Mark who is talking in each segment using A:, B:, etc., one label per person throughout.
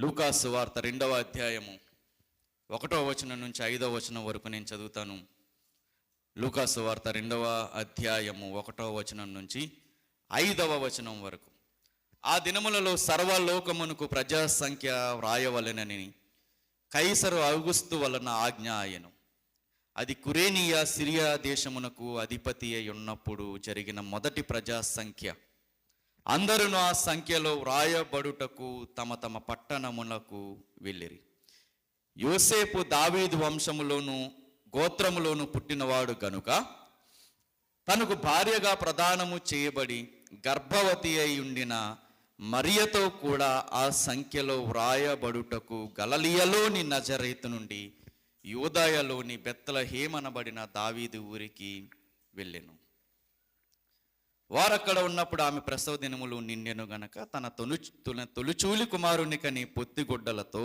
A: లూకాసు వార్త 2వ అధ్యాయము 1వ వచనం నుంచి 5వ వచనం వరకు నేను చదువుతాను. లూకాసు వార్త 2వ అధ్యాయము 1వ వచనం నుంచి 5వ వచనం వరకు. ఆ దినములలో సర్వలోకమునకు ప్రజా సంఖ్య వ్రాయవలెనని కైసరు ఔగుస్తు వలన ఆజ్ఞ ఆయను. అది కురేనియా సిరియా దేశమునకు అధిపతి అయి ఉన్నప్పుడు జరిగిన మొదటి ప్రజా సంఖ్య. అందరూ ఆ సంఖ్యలో వ్రాయబడుటకు తమ తమ పట్టణములకు వెళ్ళిరి. యోసేపు దావీదు వంశములోను గోత్రములోను పుట్టినవాడు గనుక తనకు భార్యగా ప్రదానము చేయబడి గర్భవతి అయి ఉండిన మరియతో కూడా ఆ సంఖ్యలో వ్రాయబడుటకు గలిలయలోని నజరేతు నుండి యూదయలోని బెత్లెహేమనబడిన దావీదు ఊరికి వెళ్ళెను. వారక్కడ ఉన్నప్పుడు ఆమె ప్రసవ దినములు నిండెను గనక తన తొలిచూలి కుమారుని కని పొత్తిగుడ్డలతో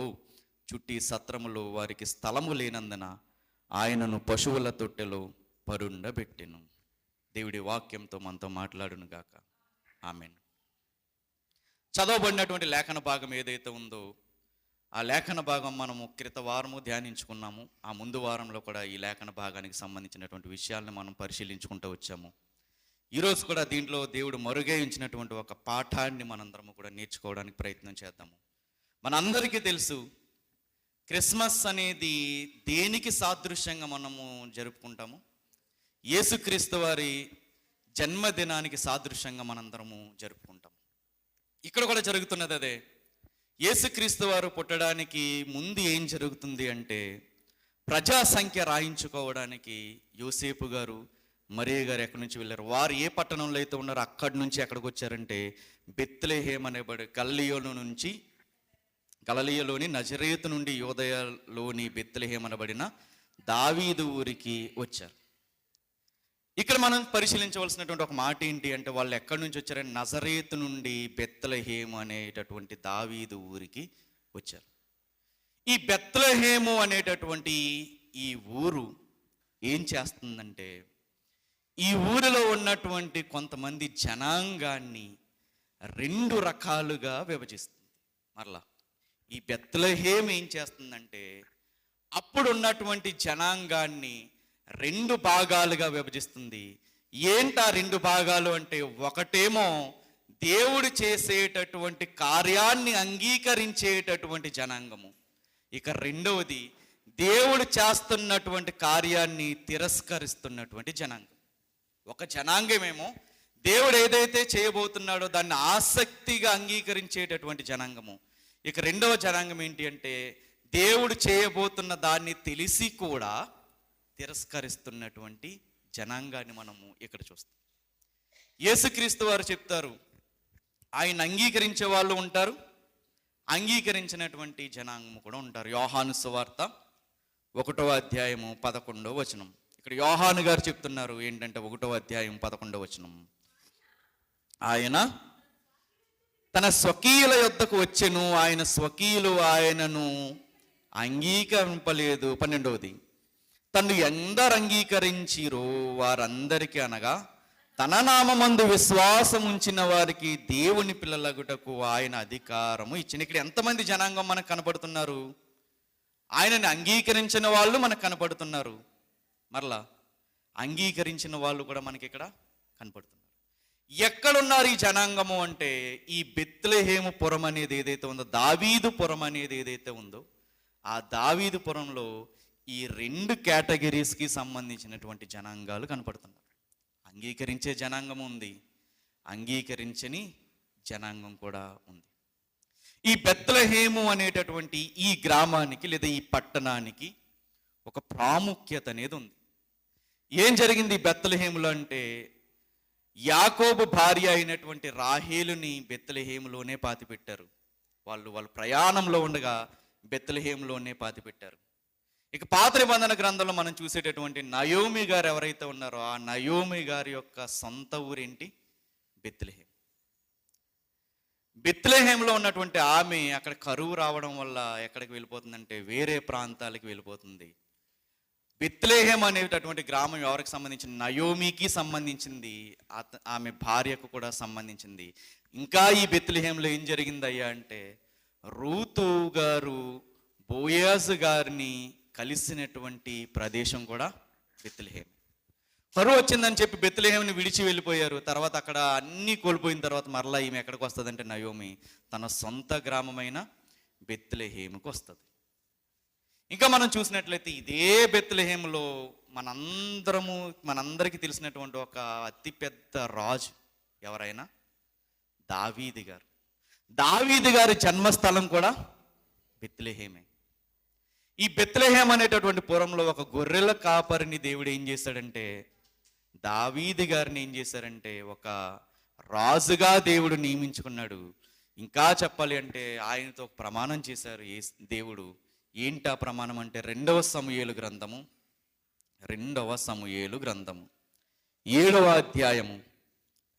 A: చుట్టి సత్రములో వారికి స్థలము లేనందున ఆయనను పశువుల తొట్టెలో పరుండబెట్టెను. దేవుడి వాక్యంతో మనతో మాట్లాడును గాక. ఆమేన్. చదవబడినటువంటి లేఖన భాగం ఏదైతే ఉందో ఆ లేఖన భాగం మనము క్రిత వారము ధ్యానించుకున్నాము. ఆ ముందు వారంలో కూడా ఈ లేఖన భాగానికి సంబంధించినటువంటి విషయాలను మనం పరిశీలించుకుంటూ వచ్చాము. ఈరోజు కూడా దీంట్లో దేవుడు మరుగై ఉంచినటువంటి ఒక పాఠాన్ని మనందరము కూడా నేర్చుకోవడానికి ప్రయత్నం చేద్దాము. మనందరికీ తెలుసు, క్రిస్మస్ అనేది దేనికి సాదృశ్యంగా మనము జరుపుకుంటాము? యేసుక్రీస్తు వారి జన్మదినానికి సాదృశ్యంగా మనందరము జరుపుకుంటాము. ఇక్కడ కూడా జరుగుతున్నది అదే. యేసుక్రీస్తు వారు పుట్టడానికి ముందు ఏం జరుగుతుంది అంటే, ప్రజా సంఖ్య రాయించుకోవడానికి యోసేపు గారు మరియ గారు ఎక్కడి నుంచి వెళ్ళారు. వారు ఏ పట్టణంలో అయితే ఉన్నారో అక్కడి నుంచి ఎక్కడికి వచ్చారంటే బెత్లెహేం అనేబడి గలిలయలోని నజరేతు నుండి యూదయలోని బెత్లెహేం అనబడిన దావీదు ఊరికి వచ్చారు. ఇక్కడ మనం పరిశీలించవలసినటువంటి ఒక మాట ఏంటి అంటే, వాళ్ళు ఎక్కడి నుంచి వచ్చారంటే నజరేతు నుండి బెత్లెహేం అనేటటువంటి దావీదు ఊరికి వచ్చారు. ఈ బెత్లెహేము అనేటటువంటి ఈ ఊరు ఏం చేస్తుందంటే, ఈ ఊరిలో ఉన్నటువంటి కొంతమంది జనాంగాన్ని 2 రకాలుగా విభజిస్తుంది. మరలా ఈ బెత్లెహేం ఏం చేస్తుందంటే, అప్పుడున్నటువంటి జనాంగాన్ని 2 భాగాలుగా విభజిస్తుంది. ఏంటా 2 భాగాలు అంటే, ఒకటేమో దేవుడు చేసేటటువంటి కార్యాన్ని అంగీకరించేటటువంటి జనాంగము, ఇక రెండవది దేవుడు చేస్తున్నటువంటి కార్యాన్ని తిరస్కరిస్తున్నటువంటి జనాంగం. ఒక జనాంగమేమో దేవుడు ఏదైతే చేయబోతున్నాడో దాన్ని ఆసక్తిగా అంగీకరించేటటువంటి జనాంగము. ఇక రెండవ జనాంగం ఏంటి అంటే, దేవుడు చేయబోతున్న దాన్ని తెలిసి కూడా తిరస్కరిస్తున్నటువంటి జనాంగాన్ని మనము ఇక్కడ చూస్తాం. యేసుక్రీస్తు వారు చెప్తారు, ఆయన అంగీకరించే వాళ్ళు ఉంటారు, అంగీకరించినటువంటి జనాంగము కూడా ఉంటారు. యోహాను సువార్త 1వ అధ్యాయము 11వ వచనం. ఇక్కడ యోహాను గారు చెప్తున్నారు ఏంటంటే, 1వ అధ్యాయం 11వ వచనం, ఆయన తన స్వకీయుల యొద్దకు వచ్చెను, ఆయన స్వకీయులు ఆయనను అంగీకరింపలేదు. 12వది, తను ఎందరు అంగీకరించిరో వారందరికీ, అనగా తన నామమందు విశ్వాసం ఉంచిన వారికి దేవుని పిల్లలగుటకు ఆయన అధికారము ఇచ్చిన. ఇక్కడ ఎంతమంది జనాంగం మనకు కనపడుతున్నారు? ఆయనని అంగీకరించిన వాళ్ళు మనకు కనపడుతున్నారు, మరలా అంగీకరించిన వాళ్ళు కూడా మనకి ఇక్కడ కనపడుతున్నారు. ఎక్కడున్నారు ఈ జనాంగము అంటే, ఈ బెత్లెహేము పురం అనేది ఏదైతే ఉందో, దావీదు పురం అనేది ఏదైతే ఉందో, ఆ దావీదు పురంలో ఈ 2 కేటగిరీస్కి సంబంధించినటువంటి జనాంగాలు కనపడుతున్నారు. అంగీకరించే జనాంగం ఉంది, అంగీకరించని జనాంగం కూడా ఉంది. ఈ బెత్లెహేము అనేటటువంటి ఈ గ్రామానికి లేదా ఈ పట్టణానికి ఒక ప్రాముఖ్యత అనేది ఉంది. ఏం జరిగింది బెత్లెహేములో అంటే, యాకోబు భార్య అయినటువంటి రాహేలుని బెత్లెహేములోనే పాతిపెట్టారు. వాళ్ళ ప్రయాణంలో ఉండగా బెత్లెహేములోనే పాతిపెట్టారు. ఇక పాత నిబంధన గ్రంథంలో మనం చూసేటటువంటి నయోమి గారు ఎవరైతే ఉన్నారో, ఆ నయోమి గారి యొక్క సొంత ఊరేంటి? బెత్లెహేం. బెత్లెహేంలో ఉన్నటువంటి ఆమె అక్కడ కరువు రావడం వల్ల ఎక్కడికి వెళ్ళిపోతుందంటే వేరే ప్రాంతాలకు వెళ్ళిపోతుంది. బెత్లెహేం అనేటటువంటి గ్రామం ఎవరికి సంబంధించింది? నయోమికి సంబంధించింది, ఆమె భార్యకు కూడా సంబంధించింది. ఇంకా ఈ బెత్లెహేంలో ఏం జరిగిందయ్యా అంటే, రూతు గారు బోయాజు గారిని కలిసినటువంటి ప్రదేశం కూడా బెత్లెహేం. కరువు వచ్చిందని చెప్పి బెత్లెహేంని విడిచి వెళ్ళిపోయారు. తర్వాత అక్కడ అన్నీ కోల్పోయిన తర్వాత మరలా ఈమె ఎక్కడికి వస్తుందంటే నయోమి తన సొంత గ్రామమైన బెత్లెహేముకు వస్తుంది. ఇంకా మనం చూసినట్లయితే ఇదే బెత్లెహేములో మనందరికీ తెలిసినటువంటి ఒక అతిపెద్ద రాజు ఎవరైనా దావీదు గారు. దావీదు గారి జన్మస్థలం కూడా బెత్లెహేమే. ఈ బెత్లెహేం అనేటటువంటి పురంలో ఒక గొర్రెల కాపరిని దేవుడు ఏం చేశాడంటే, దావీదు గారిని ఏం చేశారంటే ఒక రాజుగా దేవుడు నియమించుకున్నాడు. ఇంకా చెప్పాలి అంటే ఆయనతో ఒక ప్రమాణం చేశారు దేవుడు. ఏంటి ఆ ప్రమాణం అంటే రెండవ సమూయేలు గ్రంథము 7వ అధ్యాయము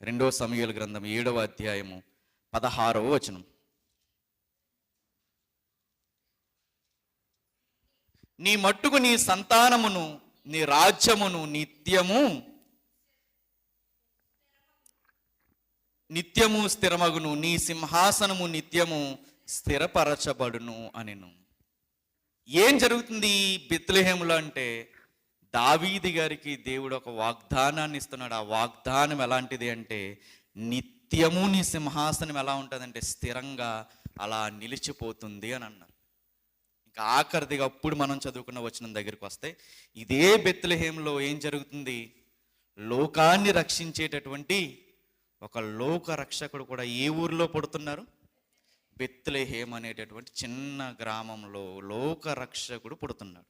A: 2వ సమూయేలు గ్రంథం 7వ అధ్యాయము 16వ వచనం. నీ మట్టుకు నీ సంతానమును నీ రాజ్యమును నిత్యము స్థిరమగును, నీ సింహాసనము నిత్యము స్థిరపరచబడును అనెను. ఏం జరుగుతుంది బెత్లెహేములో అంటే దావీదు గారికి దేవుడు ఒక వాగ్దానాన్ని ఇస్తున్నాడు. ఆ వాగ్దానం ఎలాంటిది అంటే నిత్యము నీ సింహాసనం ఎలా ఉంటుందంటే స్థిరంగా అలా నిలిచిపోతుంది అని అన్నారు. ఇంకా ఆఖరిదిగా అప్పుడు మనం చదువుకున్న వచనం దగ్గరికి వస్తే ఇదే బెత్లెహేంలో ఏం జరుగుతుంది, లోకాన్ని రక్షించేటటువంటి ఒక లోక రక్షకుడు కూడా ఏ ఊరిలో పుడుతున్నారు, బెత్లెహేం అనేటటువంటి చిన్న గ్రామంలో లోక రక్షకుడు పుడుతున్నాడు.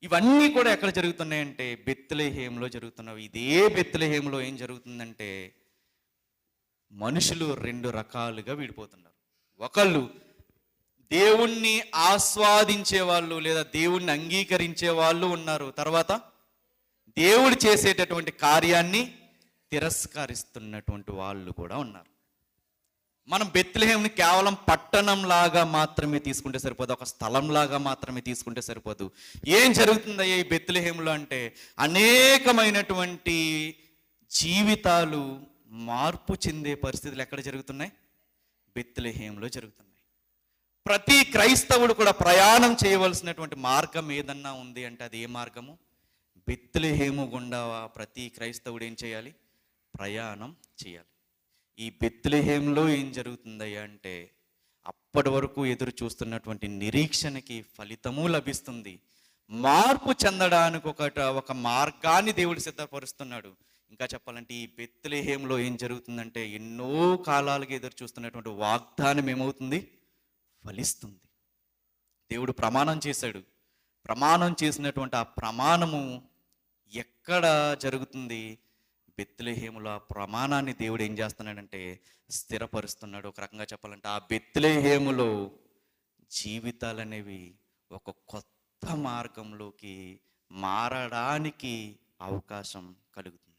A: ఇవన్నీ కూడా ఎక్కడ జరుగుతున్నాయంటే బెత్లెహేంలో జరుగుతున్నాయి. ఇదే బెత్లెహేంలో ఏం జరుగుతుందంటే మనుషులు 2 రకాలుగా విడిపోతున్నారు. ఒకళ్ళు దేవుణ్ణి ఆస్వాదించే వాళ్ళు లేదా దేవుణ్ణి అంగీకరించే వాళ్ళు ఉన్నారు. తర్వాత దేవుడు చేసేటటువంటి కార్యాన్ని తిరస్కరిస్తున్నటువంటి వాళ్ళు కూడా ఉన్నారు. మనం బెత్లెహేంని కేవలం పట్టణం లాగా మాత్రమే తీసుకుంటే సరిపోదు, ఒక స్థలం లాగా మాత్రమే తీసుకుంటే సరిపోదు. ఏం జరుగుతుందయ్యా ఈ బెత్లెహేంలో అంటే అనేకమైనటువంటి జీవితాలు మార్పు చెందే పరిస్థితులు ఎక్కడ జరుగుతున్నాయి, బెత్లెహేంలో జరుగుతున్నాయి. ప్రతి క్రైస్తవుడు కూడా ప్రయాణం చేయవలసినటువంటి మార్గం ఏదన్నా ఉంది అంటే అది ఏ మార్గము, బెత్లెహేము గుండా ప్రతి క్రైస్తవుడు ఏం చేయాలి, ప్రయాణం చేయాలి. ఈ బెత్లెహేంలో ఏం జరుగుతుందయ్యా అంటే అప్పటి వరకు ఎదురు చూస్తున్నటువంటి నిరీక్షణకి ఫలితము లభిస్తుంది. మార్పు చెందడానికి ఒక మార్గాన్ని దేవుడు సిద్ధపరుస్తున్నాడు. ఇంకా చెప్పాలంటే ఈ బెత్లెహేంలో ఏం జరుగుతుందంటే ఎన్నో కాలాలుగా ఎదురు చూస్తున్నటువంటి వాగ్దానం ఏమవుతుంది, ఫలిస్తుంది. దేవుడు ప్రమాణం చేశాడు. ప్రమాణం చేసినటువంటి ఆ ప్రమాణము ఎక్కడ జరుగుతుంది, బెత్లెహేములో ఆ ప్రమాణాన్ని దేవుడు ఏం చేస్తున్నాడంటే స్థిరపరుస్తున్నాడు. ఒక రకంగా చెప్పాలంటే ఆ బెత్లెహేములో జీవితాలు అనేవి ఒక కొత్త మార్గంలోకి మారడానికి అవకాశం కలుగుతుంది.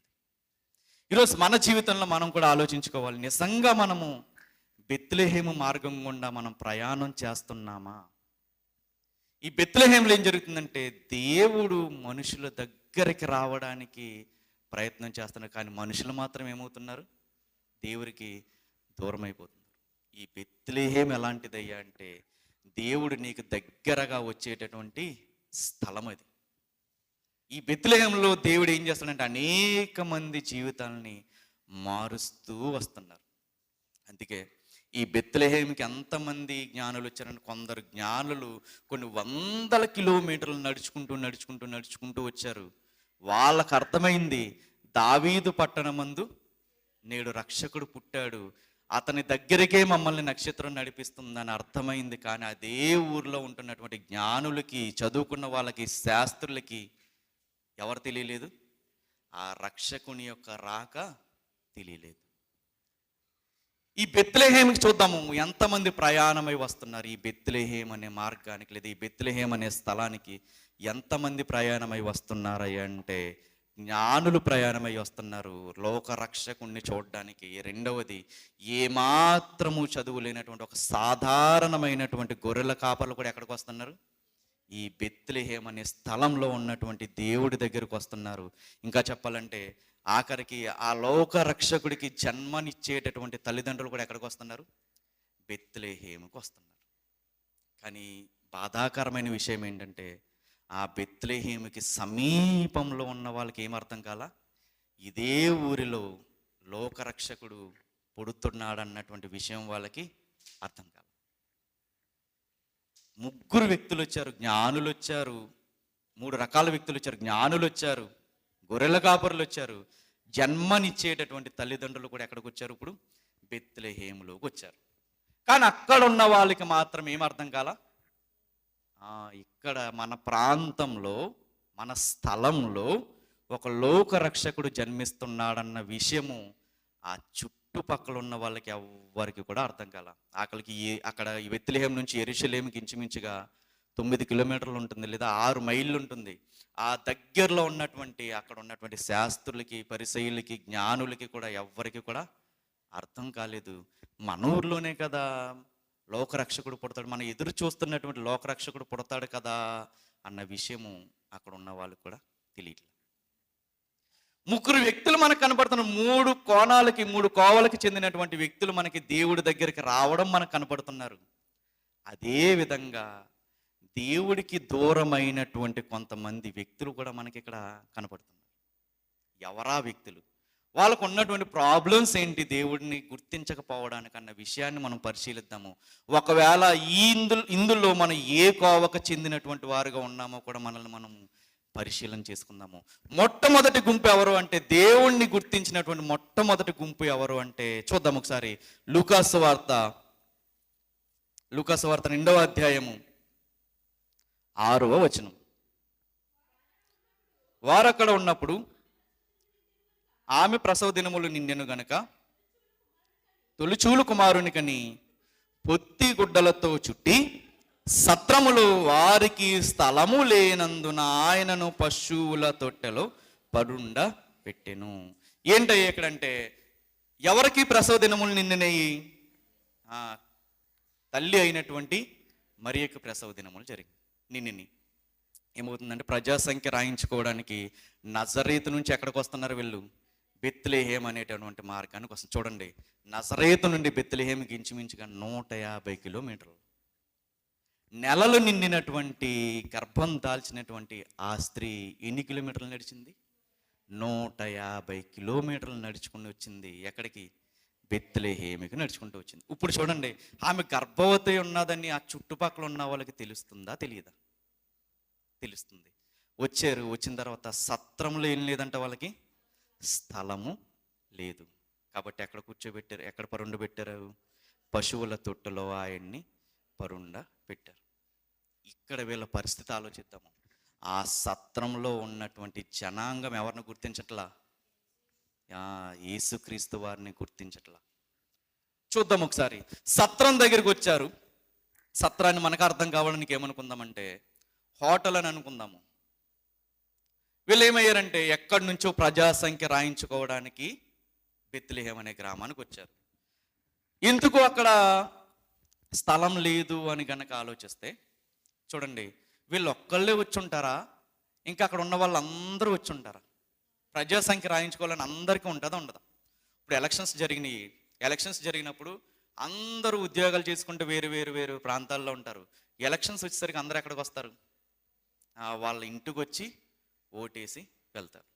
A: ఈరోజు మన జీవితంలో మనం కూడా ఆలోచించుకోవాలి, నిజంగా మనము బెత్లెహేము మార్గం గుండా మనం ప్రయాణం చేస్తున్నామా? ఈ బెత్లెహేంలో ఏం జరుగుతుందంటే దేవుడు మనుషుల దగ్గరికి రావడానికి ప్రయత్నం చేస్తున్నారు, కానీ మనుషులు మాత్రం ఏమవుతున్నారు, దేవుడికి దూరం అయిపోతున్నారు. ఈ బెత్లెహేం ఎలాంటిదయ్యా అంటే దేవుడు నీకు దగ్గరగా వచ్చేటటువంటి స్థలం అది. ఈ బెత్లెహేంలో దేవుడు ఏం చేస్తాడంటే అనేక మంది జీవితాలని మారుస్తూ వస్తున్నారు. అందుకే ఈ బెత్లెహేంకి ఎంతమంది జ్ఞానులు వచ్చారంటే కొందరు జ్ఞానులు కొన్ని 100 కిలోమీటర్లు నడుచుకుంటూ వచ్చారు. వాళ్ళకు అర్థమైంది దావీదు పట్టణమందు నేడు రక్షకుడు పుట్టాడు, అతని దగ్గరికే మమ్మల్ని నక్షత్రం నడిపిస్తుందని అర్థమైంది. కానీ అదే ఊర్లో ఉంటున్నటువంటి జ్ఞానులకి, చదువుకున్న వాళ్ళకి, శాస్త్రులకి ఎవరు తెలియలేదు, ఆ రక్షకుని యొక్క రాక తెలియలేదు. ఈ బెత్లెహేంకి చూద్దాము ఎంతమంది ప్రయాణమై వస్తున్నారు. ఈ బెత్లెహేం అనే మార్గానికి లేదా ఈ బెత్లెహేం అనే స్థలానికి ఎంతమంది ప్రయాణమై వస్తున్నారయ్య అంటే జ్ఞానులు ప్రయాణమై వస్తున్నారు లోక రక్షకుణ్ణి చూడడానికి. రెండవది ఏమాత్రము చదువు లేనటువంటి ఒక సాధారణమైనటువంటి గొర్రెల కాపర్లు కూడా ఎక్కడికి వస్తున్నారు, ఈ బెత్లెహేం అనే స్థలంలో ఉన్నటువంటి దేవుడి దగ్గరకు వస్తున్నారు. ఇంకా చెప్పాలంటే ఆఖరికి ఆ లోక రక్షకుడికి జన్మనిచ్చేటటువంటి తల్లిదండ్రులు కూడా ఎక్కడికి వస్తున్నారు, బెత్లెహేముకు వస్తున్నారు. కానీ బాధాకరమైన విషయం ఏంటంటే ఆ బెత్లెహేముకి సమీపంలో ఉన్న వాళ్ళకి ఏమర్థం కాల, ఇదే ఊరిలో లోకరక్షకుడు పుడుతున్నాడు అన్నటువంటి విషయం వాళ్ళకి అర్థం కాల. ముగ్గురు వ్యక్తులు వచ్చారు, జ్ఞానులు వచ్చారు. 3 రకాల వ్యక్తులు వచ్చారు. జ్ఞానులు వచ్చారు, గొర్రెల కాపరులు వచ్చారు, జన్మనిచ్చేటటువంటి తల్లిదండ్రులు కూడా ఎక్కడికి వచ్చారు? ఇప్పుడు బెత్లెహేములోకి వచ్చారు. కానీ అక్కడ ఉన్న వాళ్ళకి మాత్రం ఏమర్థం కాల, ఇక్కడ మన ప్రాంతంలో, మన స్థలంలో ఒక లోకరక్షకుడు జన్మిస్తున్నాడన్న విషయము ఆ చుట్టుపక్కల ఉన్న వాళ్ళకి ఎవ్వరికి కూడా అర్థం కాల. అక్కడ బెత్లెహేము నుంచి యెరూషలేముకి ఇంచుమించుగా 9 కిలోమీటర్లు ఉంటుంది, లేదా 6 మైళ్ళు ఉంటుంది. ఆ దగ్గరలో ఉన్నటువంటి అక్కడ ఉన్నటువంటి శాస్త్రులకి, పరిసయ్యులకి, జ్ఞానులకి కూడా ఎవ్వరికి కూడా అర్థం కాలేదు. మన ఊర్లోనే కదా లోకరక్షకుడు పుడతాడు, మనం ఎదురు చూస్తున్నటువంటి లోకరక్షకుడు పుడతాడు కదా అన్న విషయము అక్కడ ఉన్న వాళ్ళకి కూడా తెలియట్లేదు. 3 వ్యక్తులు మనకు కనపడుతున్నారు. 3 కోణాలకి, 3 కోవలకి చెందినటువంటి వ్యక్తులు మనకి దేవుడి దగ్గరికి రావడం మనకు కనపడుతున్నారు. అదే విధంగా దేవుడికి దూరమైనటువంటి కొంతమంది వ్యక్తులు కూడా మనకి ఇక్కడ కనపడుతున్నారు. ఎవరా వ్యక్తులు? వాళ్ళకు ఉన్నటువంటి ప్రాబ్లమ్స్ ఏంటి దేవుడిని గుర్తించకపోవడానికి అన్న విషయాన్ని మనం పరిశీలిద్దాము. ఒకవేళ ఇందులో మనం ఏ కోవకు చెందినటువంటి వారుగా ఉన్నామో కూడా మనల్ని మనం పరిశీలన చేసుకుందాము. మొట్టమొదటి గుంపు ఎవరు అంటే, దేవుణ్ణి గుర్తించినటువంటి మొట్టమొదటి గుంపు ఎవరు అంటే చూద్దాం ఒకసారి. లూకాసు వార్త 2వ అధ్యాయము 6వ వచనం. వారక్కడ ఉన్నప్పుడు ఆమె ప్రసవ దినములు నిండెను గనుక తొలిచూలు కుమారునికని పొత్తి గుడ్డలతో చుట్టి సత్రములో వారికి స్థలము లేనందున ఆయనను పశువుల తొట్టెలో పరుండ పెట్టెను. ఏంటయ్యా ఇక్కడంటే, ఎవరికి ప్రసవ దినములు నిండినయి? తల్లి అయినటువంటి మరియకు ప్రసవ దినములు నిండిని. ఏమవుతుందంటే, ప్రజాసంఖ్య రాయించుకోవడానికి నజరేతు నుంచి ఎక్కడికి వస్తున్నారు వీళ్ళు? బెత్లెహేము అనేటటువంటి మార్గానికి వస్తుంది. చూడండి, నజరేతు నుండి బెత్లెహేముకి ఇంచుమించుగా 150 కిలోమీటర్లు. నెలలు నిండినటువంటి, గర్భం దాల్చినటువంటి ఆ స్త్రీ ఎన్ని కిలోమీటర్లు నడిచింది? 150 కిలోమీటర్లు నడుచుకుని వచ్చింది. ఎక్కడికి? బెత్లెహేముకి నడుచుకుంటూ వచ్చింది. ఇప్పుడు చూడండి, ఆమె గర్భవతి ఉన్నదని ఆ చుట్టుపక్కల ఉన్న వాళ్ళకి తెలుస్తుందా, తెలియదా? తెలుస్తుంది. వచ్చారు. వచ్చిన తర్వాత సత్రంలో ఏం లేదంట, వాళ్ళకి స్థలము లేదు. కాబట్టి ఎక్కడ కూర్చోబెట్టారు? ఎక్కడ పరుండ పెట్టారు? పశువుల తొట్టులో ఆయన్ని పరుండ పెట్టారు. ఇక్కడ వీళ్ళ పరిస్థితి ఆలోచిద్దాము. ఆ సత్రంలో ఉన్నటువంటి జనాంగం ఎవరిని గుర్తించట్లా? యేసుక్రీస్తు వారిని గుర్తించట్లా. చూద్దాం ఒకసారి. సత్రం దగ్గరికి వచ్చారు. సత్రాన్ని మనకు అర్థం కావడానికి ఏమనుకుందామంటే హోటల్ అని అనుకుందాము. వీళ్ళు ఏమయ్యారంటే, ఎక్కడి నుంచో ప్రజాసంఖ్య రాయించుకోవడానికి బెత్లెహేము అనే గ్రామానికి వచ్చారు. ఎందుకు అక్కడ స్థలం లేదు అని గనక ఆలోచిస్తే, చూడండి, వీళ్ళు ఒక్కళ్ళే వచ్చి ఉంటారా, ఇంకా అక్కడ ఉన్న వాళ్ళందరూ వచ్చి ఉంటారా? ప్రజాసంఖ్య రాయించుకోవాలని అందరికీ ఉంటుందా, ఉండదా? ఇప్పుడు ఎలక్షన్స్ జరిగినప్పుడు అందరూ ఉద్యోగాలు చేసుకుంటూ వేరు వేరు వేరు ప్రాంతాల్లో ఉంటారు. ఎలక్షన్స్ వచ్చేసరికి అందరూ ఎక్కడికి వస్తారు? వాళ్ళ ఇంటికి వచ్చి ఓటేసి వెళ్తారు.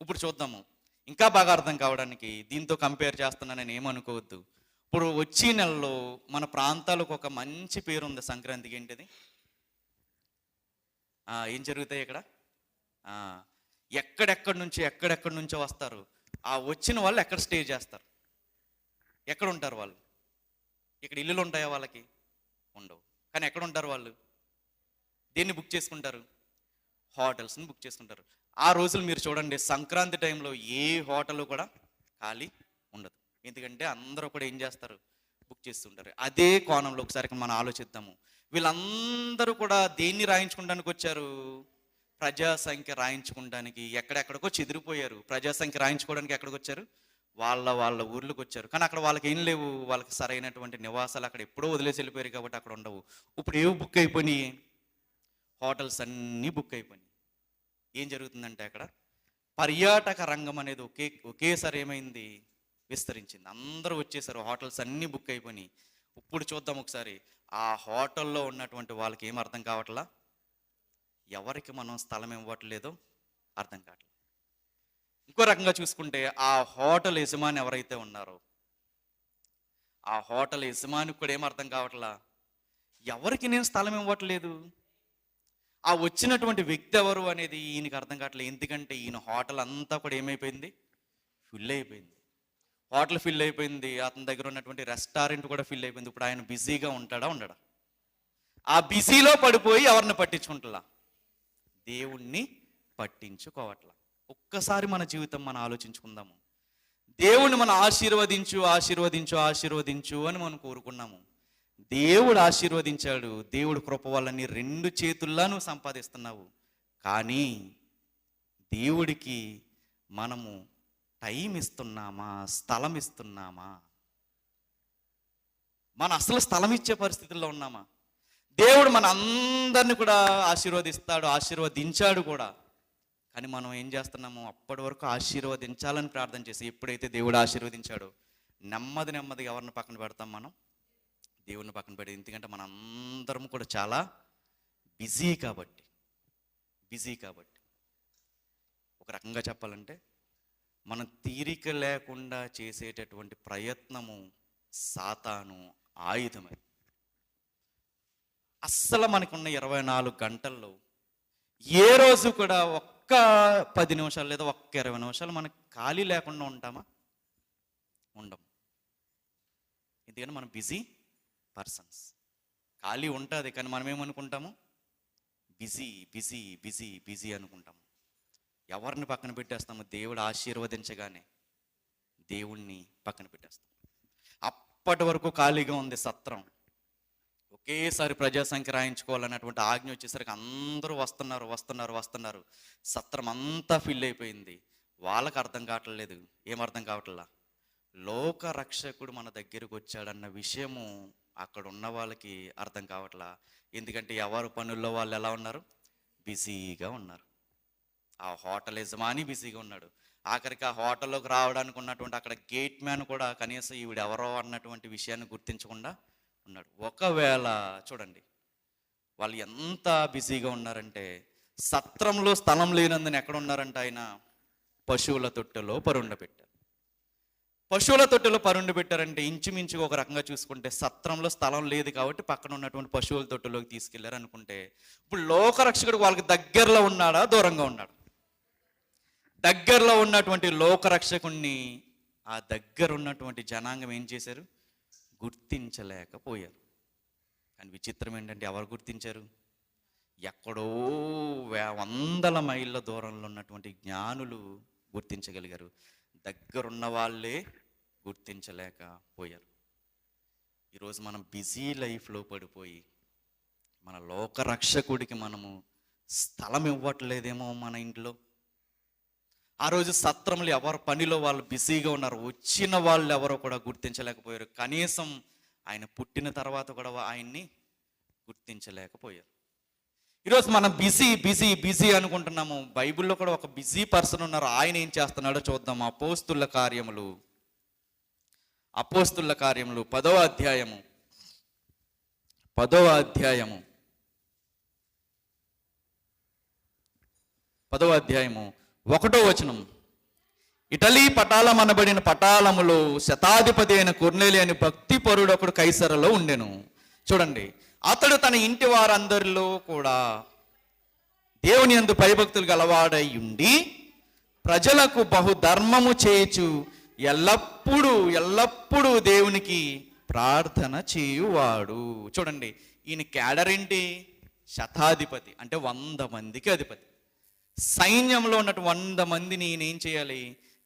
A: ఇప్పుడు చూద్దాము, ఇంకా బాగా అర్థం కావడానికి దీంతో కంపేర్ చేస్తున్నానని ఏమనుకోవద్దు. ఇప్పుడు వచ్చే నెలలో మన ప్రాంతాలకు ఒక మంచి పేరు ఉంది సంక్రాంతికి. ఏంటిది? ఏం జరుగుతాయి ఇక్కడ? ఎక్కడెక్కడి నుంచో వస్తారు. ఆ వచ్చిన వాళ్ళు ఎక్కడ స్టే చేస్తారు? ఎక్కడ ఉంటారు వాళ్ళు? ఇక్కడ ఇల్లులు ఉంటాయా వాళ్ళకి? ఉండవు. కానీ ఎక్కడ ఉంటారు వాళ్ళు? దేన్ని బుక్ చేసుకుంటారు? హోటల్స్ని బుక్ చేసుకుంటారు. ఆ రోజులు మీరు చూడండి, సంక్రాంతి టైంలో ఏ హోటల్ కూడా ఖాళీ ఉండదు. ఎందుకంటే అందరూ కూడా ఏం చేస్తారు? బుక్ చేస్తుంటారు. అదే కోణంలో ఒకసారి మనం ఆలోచిద్దాము. వీళ్ళందరూ కూడా దేన్ని రాయించుకోవడానికి వచ్చారు? ప్రజాసంఖ్య రాయించుకోవడానికి. ఎక్కడెక్కడికో చెదిరిపోయారు. ప్రజాసంఖ్య రాయించుకోవడానికి ఎక్కడికి వచ్చారు? వాళ్ళ ఊర్లకు వచ్చారు. కానీ అక్కడ వాళ్ళకి ఏం లేవు, వాళ్ళకి సరైనటువంటి నివాసాలు అక్కడ ఎప్పుడో వదిలేసి వెళ్ళిపోయారు కాబట్టి అక్కడ ఉండవు. ఇప్పుడు ఏవి బుక్ అయిపోయినాయి? హోటల్స్ అన్నీ బుక్ అయిపోయినాయి. ఏం జరుగుతుందంటే అక్కడ పర్యాటక రంగం అనేది ఒకేసారి ఏమైంది? విస్తరించింది. అందరూ వచ్చేసారు. హోటల్స్ అన్నీ బుక్ అయిపోయినాయి. ఇప్పుడు చూద్దాం ఒకసారి ఆ హోటల్లో ఉన్నటువంటి వాళ్ళకి ఏం అర్థం కావట్లా, ఎవరికి మనం స్థలం ఇవ్వట్లేదో అర్థం కావట్లేదు. ఇంకో రకంగా చూసుకుంటే ఆ హోటల్ యజమాని ఎవరైతే ఉన్నారో ఆ హోటల్ యజమానికి కూడా ఏం అర్థం కావట్లా, ఎవరికి నేను స్థలం ఇవ్వట్లేదు, ఆ వచ్చినటువంటి వ్యక్తి ఎవరు అనేది ఈయనకి అర్థం కావట్లేదు. ఎందుకంటే ఈయన హోటల్ అంతా కూడా ఏమైపోయింది, ఫిల్ అయిపోయింది. హోటల్ ఫిల్ అయిపోయింది, అతని దగ్గర ఉన్నటువంటి రెస్టారెంట్ కూడా ఫిల్ అయిపోయింది. ఇప్పుడు ఆయన బిజీగా ఉంటాడా ఉండడా? ఆ బిజీలో పడిపోయి ఎవరిని పట్టించుకుంటలా, దేవుణ్ణి పట్టించుకోవట్లా. ఒక్కసారి మన జీవితం మనం ఆలోచించుకుందాము. దేవుణ్ణి మనం ఆశీర్వదించు ఆశీర్వదించు ఆశీర్వదించు అని మనం కోరుకున్నాము. దేవుడు ఆశీర్వదించాడు, దేవుడు కృప వల్ల రెండు చేతుల్లా నువ్వు సంపాదిస్తున్నావు. కానీ దేవుడికి మనము టైం ఇస్తున్నామా, స్థలం ఇస్తున్నామా? మన అసలు స్థలం ఇచ్చే పరిస్థితుల్లో ఉన్నామా? దేవుడు మన అందరిని కూడా ఆశీర్వదిస్తాడు, ఆశీర్వదించాడు కూడా. కానీ మనం ఏం చేస్తున్నాము, అప్పటి వరకు ఆశీర్వదించాలని ప్రార్థన చేసి ఎప్పుడైతే దేవుడు ఆశీర్వదించాడో నెమ్మది నెమ్మదిగా ఎవరిని పక్కన పెడతాం, మనం దేవుడిని పక్కన పెడతాం. ఎందుకంటే మన అందరం కూడా చాలా బిజీ కాబట్టి. ఒక రకంగా చెప్పాలంటే మనం తీరిక లేకుండా చేసేటటువంటి ప్రయత్నము సాతాను ఆయుధమే. అస్సలు మనకున్న 24 గంటల్లో ఏ రోజు కూడా ఒక్క 10 నిమిషాలు లేదా ఒక్క 20 నిమిషాలు మనకు ఖాళీ లేకుండా ఉంటామా? ఉండం. ఎందుకంటే మనం బిజీ పర్సన్స్. ఖాళీ ఉంటుంది కానీ మనం ఏమనుకుంటాము, బిజీ బిజీ బిజీ బిజీ అనుకుంటాము. ఎవరిని పక్కన పెట్టేస్తాము, దేవుడు ఆశీర్వదించగానే దేవుణ్ణి పక్కన పెట్టేస్తాం. అప్పటి వరకు ఖాళీగా ఉంది సత్రం, ఒకేసారి ప్రజా సంఖ్య రాయించుకోవాలన్నటువంటి ఆజ్ఞ వచ్చేసరికి అందరూ వస్తున్నారు. సత్రం అంతా ఫిల్ అయిపోయింది. వాళ్ళకి అర్థం కావట్లేదు. ఏం అర్థం కావట్లా, లోక రక్షకుడు మన దగ్గరకు వచ్చాడన్న విషయము అక్కడ ఉన్న వాళ్ళకి అర్థం కావట్లా. ఎందుకంటే ఎవరు పనుల్లో వాళ్ళు ఎలా ఉన్నారు, బిజీగా ఉన్నారు. ఆ హోటల్ యజమాని బిజీగా ఉన్నాడు. ఆఖరికి ఆ హోటల్లోకి రావడానికి ఉన్నటువంటి అక్కడ గేట్ మ్యాన్ కూడా కనీసం ఈవిడ ఎవరో అన్నటువంటి విషయాన్ని గుర్తించకుండా ఉన్నాడు. ఒకవేళ చూడండి వాళ్ళు ఎంత బిజీగా ఉన్నారంటే, సత్రంలో స్థలం లేనందున ఎక్కడ ఉన్నారంటే ఆయన పశువుల తొట్టెలో పరుండబెట్టారు. పశువుల తొట్టెలో పరుండబెట్టారంటే ఇంచుమించుగా ఒక రకంగా చూసుకుంటే సత్రంలో స్థలం లేదు కాబట్టి పక్కన ఉన్నటువంటి పశువుల తొట్టెలోకి తీసుకెళ్లారు అనుకుంటే, ఇప్పుడు లోకరక్షకుడు వాళ్ళకి దగ్గరలో ఉన్నాడా, దూరంగా ఉన్నాడు? దగ్గరలో ఉన్నటువంటి లోకరక్షకుణ్ణి ఆ దగ్గర ఉన్నటువంటి జనాంగం ఏం చేశారు, గుర్తించలేకపోయారు. కానీ విచిత్రం ఏంటంటే ఎవరు గుర్తించారు, ఎక్కడో 100 మైళ్ళ దూరంలో ఉన్నటువంటి జ్ఞానులు గుర్తించగలిగారు. దగ్గరున్న వాళ్ళే గుర్తించలేకపోయారు. ఈరోజు మనం బిజీ లైఫ్లో పడిపోయి మన లోకరక్షకుడికి మనము స్థలం ఇవ్వట్లేదేమో మన ఇంట్లో. ఆ రోజు సత్రములు ఎవరు పనిలో వాళ్ళు బిజీగా ఉన్నారు, వచ్చిన వాళ్ళు ఎవరో కూడా గుర్తించలేకపోయారు. కనీసం ఆయన పుట్టిన తర్వాత కూడా ఆయన్ని గుర్తించలేకపోయారు. ఈరోజు మనం బిజీ బిజీ బిజీ అనుకుంటున్నాము. బైబిల్లో కూడా ఒక బిజీ పర్సన్ ఉన్నారు. ఆయన ఏం చేస్తున్నాడో చూద్దాం. అపోస్తుల కార్యములు 10వ అధ్యాయము 1వ వచనం. ఇటలీ పటాలం అనబడిన పటాలములో శతాధిపతి అయిన కొర్నేలి అని భక్తిపరుడు ఒకడు కైసరలో ఉండెను. చూడండి, అతడు తన ఇంటి వారందరిలో కూడా దేవుని యందు భయభక్తులు గలవాడై ఉండి ప్రజలకు బహుధర్మము చేయుచు ఎల్లప్పుడూ దేవునికి ప్రార్థన చేయువాడు. చూడండి, ఈయన క్యాడర్ ఏంటి, శతాధిపతి అంటే 100 మందికి అధిపతి. సైన్యంలో ఉన్నటువంటి 100 మందిని ఈయన ఏం చేయాలి,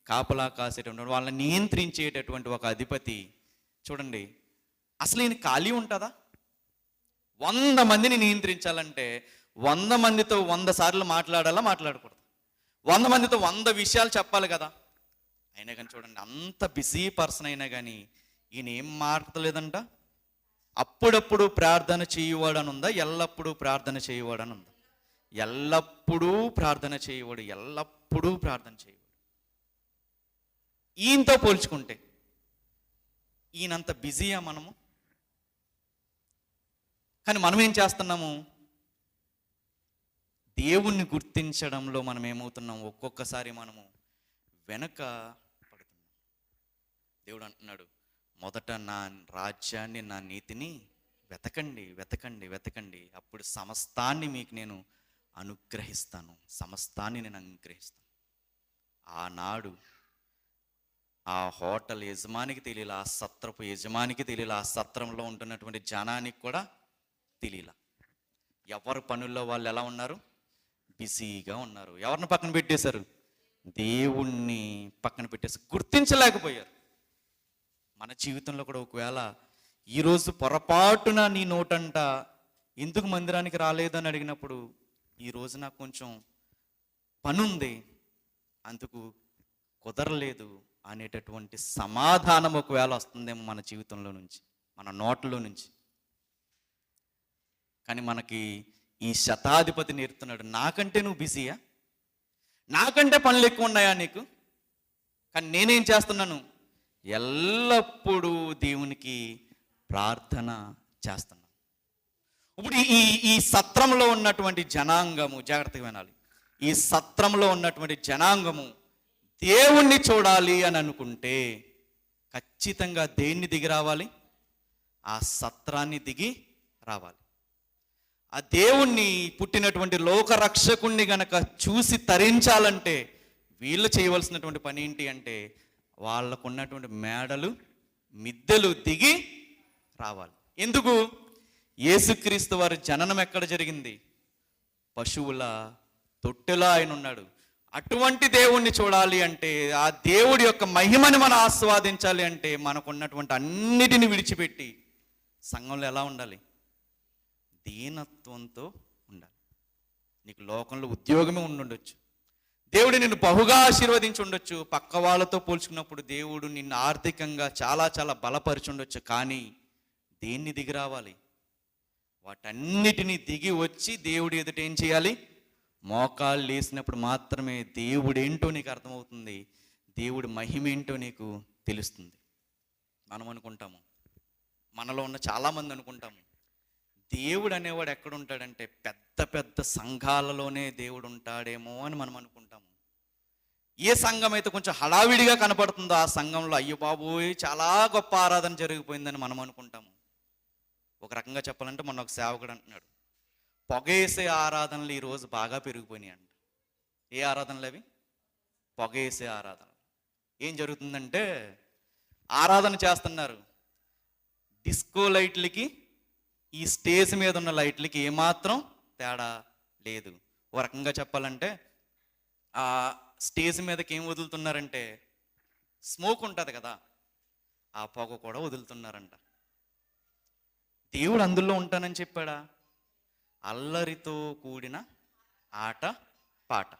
A: కాపలా కాసేటటువంటి వాళ్ళని నియంత్రించేటటువంటి ఒక అధిపతి. చూడండి, అసలు ఈయన ఖాళీ ఉంటుందా? 100 మందిని నియంత్రించాలంటే 100 మందితో 100 సార్లు మాట్లాడాలా, మాట్లాడకూడదు? 100 మందితో 100 విషయాలు చెప్పాలి కదా. అయినా కానీ చూడండి, అంత బిజీ పర్సన్ అయినా కానీ ఈయన ఏం మాట్లాడలేదంట. అప్పుడప్పుడు ప్రార్థన చేయువాడు అని ఉందా, ఎల్లప్పుడూ ప్రార్థన చేయువాడు అని ఉందా? ఎల్లప్పుడూ ప్రార్థన చేయవాడు. ఈయనతో పోల్చుకుంటే ఈయనంత బిజీయా మనము? కానీ మనం ఏం చేస్తున్నాము? దేవుణ్ణి గుర్తించడంలో మనం ఏమవుతున్నాం? ఒక్కొక్కసారి మనము వెనక పడుతున్నాం. దేవుడు అంటున్నాడు, మొదట నా రాజ్యాన్ని, నా నీతిని వెతకండి, వెతకండి, వెతకండి, అప్పుడు సమస్తాన్ని మీకు నేను అనుగ్రహిస్తాను, సమస్తాన్ని నేను అనుగ్రహిస్తాను. ఆనాడు ఆ హోటల్ యజమానికి తెలియలా, ఆ సత్రపు యజమానికి తెలియలా, ఆ సత్రంలో ఉంటున్నటువంటి జనానికి కూడా తెలియలా. ఎవరు పనుల్లో వాళ్ళు ఎలా ఉన్నారు? బిజీగా ఉన్నారు. ఎవరిని పక్కన పెట్టేశారు? దేవుణ్ణి పక్కన పెట్టేసి గుర్తించలేకపోయారు. మన జీవితంలో కూడా ఒకవేళ ఈరోజు పొరపాటున నీ నోటంట ఎందుకు మందిరానికి రాలేదని అడిగినప్పుడు, ఈరోజు నాకు కొంచెం పనుంది, అందుకు కుదరలేదు అనేటటువంటి సమాధానం ఒకవేళ వస్తుందేమో మన జీవితంలో నుంచి, మన నోట్లో నుంచి. కానీ మనకి ఈ శతాధిపతి నేర్పుతున్నాడు, నాకంటే నువ్వు బిజీయా? నాకంటే పనులు ఎక్కువ ఉన్నాయా నీకు? కానీ నేనేం చేస్తున్నాను? ఎల్లప్పుడూ దేవునికి ప్రార్థన చేస్తున్నాను. ఇప్పుడు ఈ సత్రంలో ఉన్నటువంటి జనాంగము, జాగ్రత్తగా వినాలి, ఈ సత్రంలో ఉన్నటువంటి జనాంగము దేవుణ్ణి చూడాలి అని అనుకుంటే ఖచ్చితంగా దేన్ని దిగి రావాలి? ఆ సత్రాన్ని దిగి రావాలి. ఆ దేవుణ్ణి, పుట్టినటువంటి లోకరక్షకుణ్ణి గనక చూసి తరించాలంటే వీళ్ళు చేయవలసినటువంటి పని ఏంటి అంటే, వాళ్ళకు ఉన్నటువంటి మేడలు, మిద్దెలు దిగి రావాలి. ఎందుకు? యేసుక్రీస్తు వారి జననం ఎక్కడ జరిగింది? పశువుల తొట్టెలో ఆయన ఉన్నాడు. అటువంటి దేవుణ్ణి చూడాలి అంటే, ఆ దేవుడి యొక్క మహిమని మనం ఆస్వాదించాలి అంటే, మనకున్నటువంటి అన్నిటిని విడిచిపెట్టి సంఘంలో ఎలా ఉండాలి? దీనత్వంతో ఉండాలి. నీకు లోకంలో ఉద్యోగమే ఉండుండొచ్చు, దేవుడు నిన్ను బహుగా ఆశీర్వదించి ఉండొచ్చు, పక్క వాళ్ళతో పోల్చుకున్నప్పుడు దేవుడు నిన్ను ఆర్థికంగా చాలా చాలా బలపరిచి ఉండొచ్చు. కానీ దేన్ని దిగి రావాలి? వాటన్నిటినీ దిగి వచ్చి దేవుడి ఎదుట ఏం చేయాలి? మోకాళ్ళు లేసినప్పుడు మాత్రమే దేవుడేంటో నీకు అర్థమవుతుంది, దేవుడి మహిమ ఏంటో నీకు తెలుస్తుంది. మనం అనుకుంటాము, మనలో ఉన్న చాలామంది అనుకుంటాము, దేవుడు అనేవాడు ఎక్కడ ఉంటాడంటే పెద్ద పెద్ద సంఘాలలోనే దేవుడు ఉంటాడేమో అని మనం అనుకుంటాము. ఏ సంఘం అయితే కొంచెం హడావిడిగా కనపడుతుందో ఆ సంఘంలో అయ్యో బాబోయ్ చాలా గొప్ప ఆరాధన జరిగిపోయిందని మనం అనుకుంటాము. ఒక రకంగా చెప్పాలంటే మొన్న ఒక సేవకుడు అంటున్నాడు, పొగేసే ఆరాధనలు ఈరోజు బాగా పెరిగిపోయినాయి అంట. ఏ ఆరాధనలు అవి? పొగేసే ఆరాధన. ఏం జరుగుతుందంటే, ఆరాధన చేస్తున్నారు, డిస్కో లైట్లకి ఈ స్టేజ్ మీద ఉన్న లైట్లకి ఏమాత్రం తేడా లేదు. ఒక రకంగా చెప్పాలంటే ఆ స్టేజ్ మీదకి ఏం వదులుతున్నారంటే, స్మోక్ ఉంటుంది కదా, ఆ పొగ కూడా వదులుతున్నారంట. దేవుడు అందులో ఉంటానని చెప్పాడా? అల్లరితో కూడిన ఆట పాట.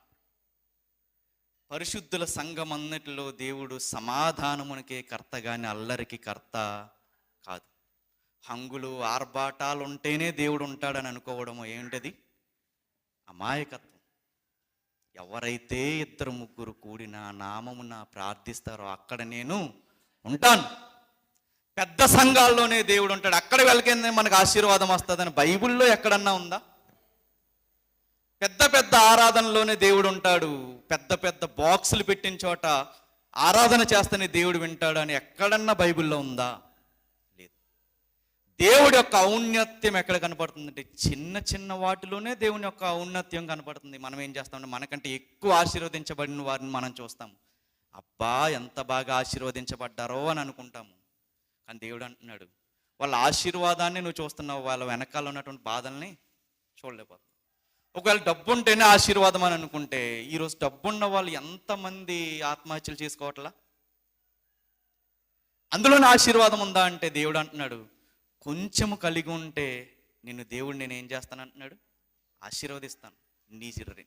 A: పరిశుద్ధుల సంఘం అన్నిటిలో దేవుడు సమాధానమునికే కర్త గాని అల్లరికి కర్త కాదు. హంగులు ఆర్భాటాలు ఉంటేనే దేవుడు ఉంటాడని అనుకోవడము ఏంటది? అమాయకత్వం. ఎవరైతే 2-3 కూడిన నామమున ప్రార్థిస్తారో అక్కడ నేను ఉంటాను. పెద్ద సంఘాల్లోనే దేవుడు ఉంటాడు, అక్కడ వెళ్ళకేందే మనకు ఆశీర్వాదం వస్తుందని బైబిల్లో ఎక్కడన్నా ఉందా? పెద్ద పెద్ద ఆరాధనలోనే దేవుడు ఉంటాడు, పెద్ద పెద్ద బాక్సులు పెట్టిన చోట ఆరాధన చేస్తేనే దేవుడు వింటాడు అని ఎక్కడన్నా బైబిల్లో ఉందా? లేదు. దేవుడి యొక్క ఔన్నత్యం ఎక్కడ కనపడుతుందంటే చిన్న చిన్న వాటిలోనే దేవుని యొక్క ఔన్నత్యం కనపడుతుంది. మనం ఏం చేస్తామంటే మనకంటే ఎక్కువ ఆశీర్వదించబడిన వారిని మనం చూస్తాము, అబ్బా ఎంత బాగా ఆశీర్వదించబడ్డారో అని అనుకుంటాము. కానీ దేవుడు అంటున్నాడు, వాళ్ళ ఆశీర్వాదాన్ని నువ్వు చూస్తున్నావు, వాళ్ళ వెనకాల ఉన్నటువంటి బాధల్ని చూడలేకపోతున్నావు. ఒకవేళ డబ్బు ఉంటేనే ఆశీర్వాదం అని అనుకుంటే, ఈరోజు డబ్బున్న వాళ్ళు ఎంతమంది ఆత్మహత్యలు చేసుకోవట్లా? అందులోనే ఆశీర్వాదం ఉందా అంటే దేవుడు అంటున్నాడు, కొంచెము కలిగి ఉంటే నిన్ను దేవుడు నేనేం చేస్తాను అంటున్నాడు, ఆశీర్వదిస్తాను.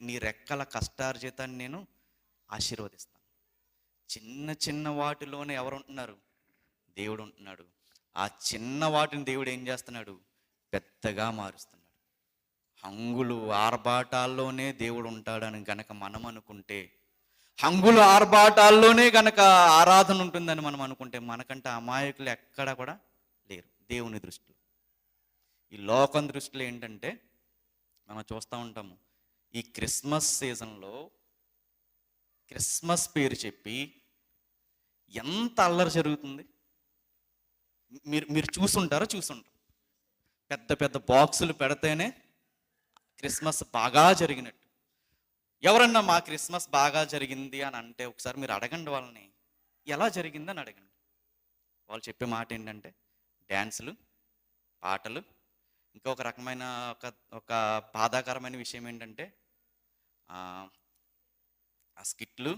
A: నీ రెక్కల కష్టార్జితాన్ని నేను ఆశీర్వదిస్తాను. చిన్న చిన్న వాటిలోనే ఎవరు ఉంటున్నారు? దేవుడు ఉంటున్నాడు. ఆ చిన్న వాటిని దేవుడు ఏం చేస్తున్నాడు? పెద్దగా మారుస్తున్నాడు. హంగులు ఆర్భాటాల్లోనే దేవుడు ఉంటాడని గనక మనం అనుకుంటే, హంగులు ఆర్భాటాల్లోనే గనక ఆరాధన ఉంటుందని మనం అనుకుంటే, మనకంటే అమాయకులు ఎక్కడ కూడా లేరు దేవుని దృష్టిలో. ఈ లోకం దృష్టిలో ఏంటంటే మనం చూస్తూ ఉంటాము, ఈ క్రిస్మస్ సీజన్లో క్రిస్మస్ పేరు చెప్పి ఎంత అల్లరి జరుగుతుంది. మీరు మీరు చూసుంటారు. పెద్ద పెద్ద బాక్సులు పెడితేనే క్రిస్మస్ బాగా జరిగినట్టు. ఎవరన్నా మా క్రిస్మస్ బాగా జరిగింది అని అంటే ఒకసారి మీరు అడగండి వాళ్ళని, ఎలా జరిగిందని అడగండి. వాళ్ళు చెప్పే మాట ఏంటంటే డ్యాన్సులు, పాటలు, ఇంకొక రకమైన ఒక బాధాకరమైన విషయం ఏంటంటే ఆ స్కిట్లు,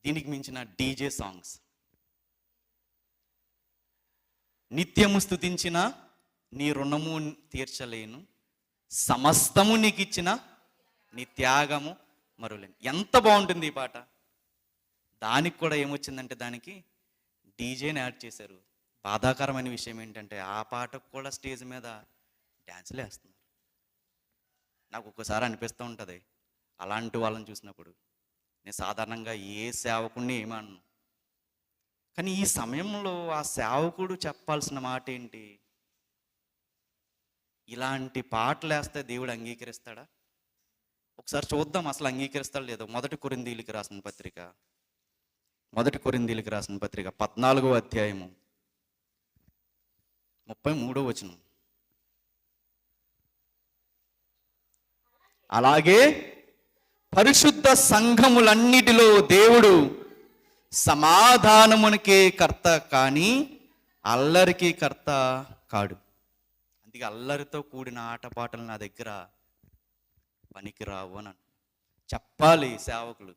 A: దీనికి మించిన డీజే సాంగ్స్. నిత్యము స్తుతించిన నీ రుణము తీర్చలేను, సమస్తము నీకు ఇచ్చిన నీ త్యాగము మరులేను. ఎంత బాగుంటుంది ఈ పాట. దానికి కూడా ఏమొచ్చిందంటే దానికి డీజేని యాడ్ చేశారు. బాధాకరమైన విషయం ఏంటంటే ఆ పాటకు కూడా స్టేజ్ మీద డ్యాన్సులు వేస్తున్నారు. నాకు ఒక్కసారి అనిపిస్తూ ఉంటుంది అలాంటి వాళ్ళని చూసినప్పుడు. నేను సాధారణంగా ఏ సేవకుడిని ఏమన్నాను, కానీ ఈ సమయంలో ఆ సేవకుడు చెప్పాల్సిన మాట ఏంటి? ఇలాంటి పాటలు వేస్తే దేవుడు అంగీకరిస్తాడా? ఒకసారి చూద్దాం అసలు అంగీకరిస్తాడు లేదో. మొదటి కొరింథీయులకు రాసిన పత్రిక 14వ అధ్యాయము 33వ వచనం. అలాగే పరిశుద్ధ సంఘములన్నిటిలో దేవుడు సమాధానమునికే కర్త కానీ అల్లరికి కర్త కాడు. అందుకే అల్లరితో కూడిన ఆటపాటలు నా దగ్గర పనికిరావు అని చెప్పాలి సేవకులు.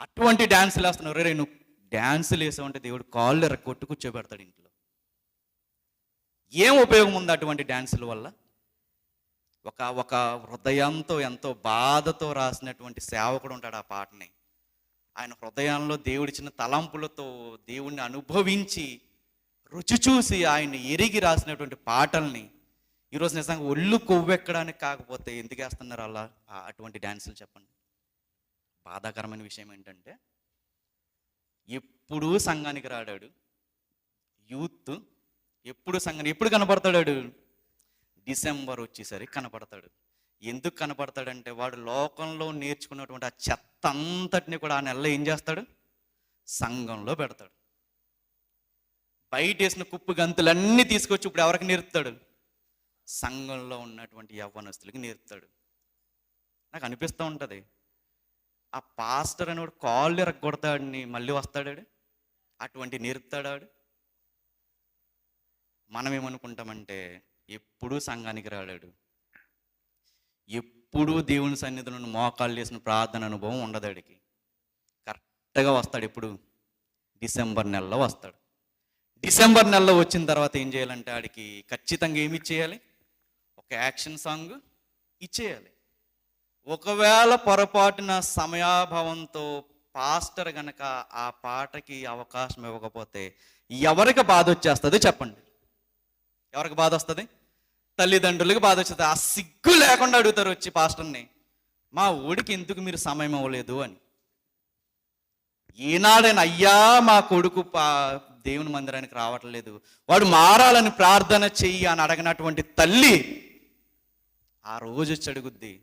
A: అటువంటి డ్యాన్సులు వేస్తున్నారు. రే నువ్వు డ్యాన్సులు వేసావంటే దేవుడు కాళ్ళు ఎరగొట్టు కూర్చోబెడతాడు ఇంట్లో. ఏం ఉపయోగం ఉంది అటువంటి డ్యాన్సుల వల్ల? ఒక హృదయంతో ఎంతో బాధతో రాసినటువంటి సేవకుడు ఉంటాడు ఆ పాటని. ఆయన హృదయంలో దేవుడిచ్చిన తలంపులతో దేవుణ్ణి అనుభవించి రుచి చూసి ఆయన ఎరిగి రాసినటువంటి పాటల్ని ఈరోజు నిజంగా ఒళ్ళు కొవ్వెక్కడానికి కాకపోతే ఎందుకు వేస్తున్నారు అలా అటువంటి డ్యాన్సులు? చెప్పండి. బాధాకరమైన విషయం ఏంటంటే ఎప్పుడూ సంఘానికి రాడాడు యూత్. ఎప్పుడు కనపడతాడు? డిసెంబర్ వచ్చేసరికి కనపడతాడు. ఎందుకు కనపడతాడంటే వాడు లోకంలో నేర్చుకున్నటువంటి ఆ చెత్త అంతటిని కూడా ఆ నెలలో ఏం చేస్తాడు? సంఘంలో పెడతాడు. బయట వేసిన కుప్పు గంతులన్నీ తీసుకొచ్చి ఇప్పుడు ఎవరికి నేర్పుతాడు? సంఘంలో ఉన్నటువంటి యవ్వనస్తులకి నేర్పుతాడు. నాకు అనిపిస్తూ ఉంటుంది ఆ పాస్టర్ అని వాడు కాళ్ళు ఎరగొడతాడని మళ్ళీ వస్తాడాడు అటువంటి నేర్పుతాడాడు. మనం ఏమనుకుంటామంటే ఎప్పుడూ సంఘానికి రాడాడు, ఎప్పుడూ దేవుని సన్నిధిలో మోకాళ్ళు చేసిన ప్రార్థన అనుభవం ఉండదాడికి. కరెక్ట్గా వస్తాడు ఎప్పుడు? డిసెంబర్ నెలలో వస్తాడు. డిసెంబర్ నెలలో వచ్చిన తర్వాత ఏం చేయాలంటే ఆడికి ఖచ్చితంగా ఏమి ఇచ్చేయాలి? ఒక యాక్షన్ సాంగ్ ఇచ్చేయాలి. ఒకవేళ పొరపాటున సమయాభావంతో పాస్టర్ గనక ఆ పాటకి అవకాశం ఇవ్వకపోతే ఎవరికి బాధ వచ్చేస్తుంది చెప్పండి? ఎవరికి బాధ వస్తుంది? తల్లిదండ్రులకు బాధ వచ్చేది. ఆ సిగ్గు లేకుండా అడుగుతారు వచ్చి పాస్టర్ని, మా ఊడికి ఎందుకు మీరు సమయం ఇవ్వలేదు అని. ఈనాడైనా అయ్యా మా కొడుకు దేవుని మందిరానికి రావట్లేదు, వాడు మారాలని ప్రార్థన చెయ్యి అని అడగనటువంటి తల్లి ఆ రోజు వచ్చి అడుగుద్ది,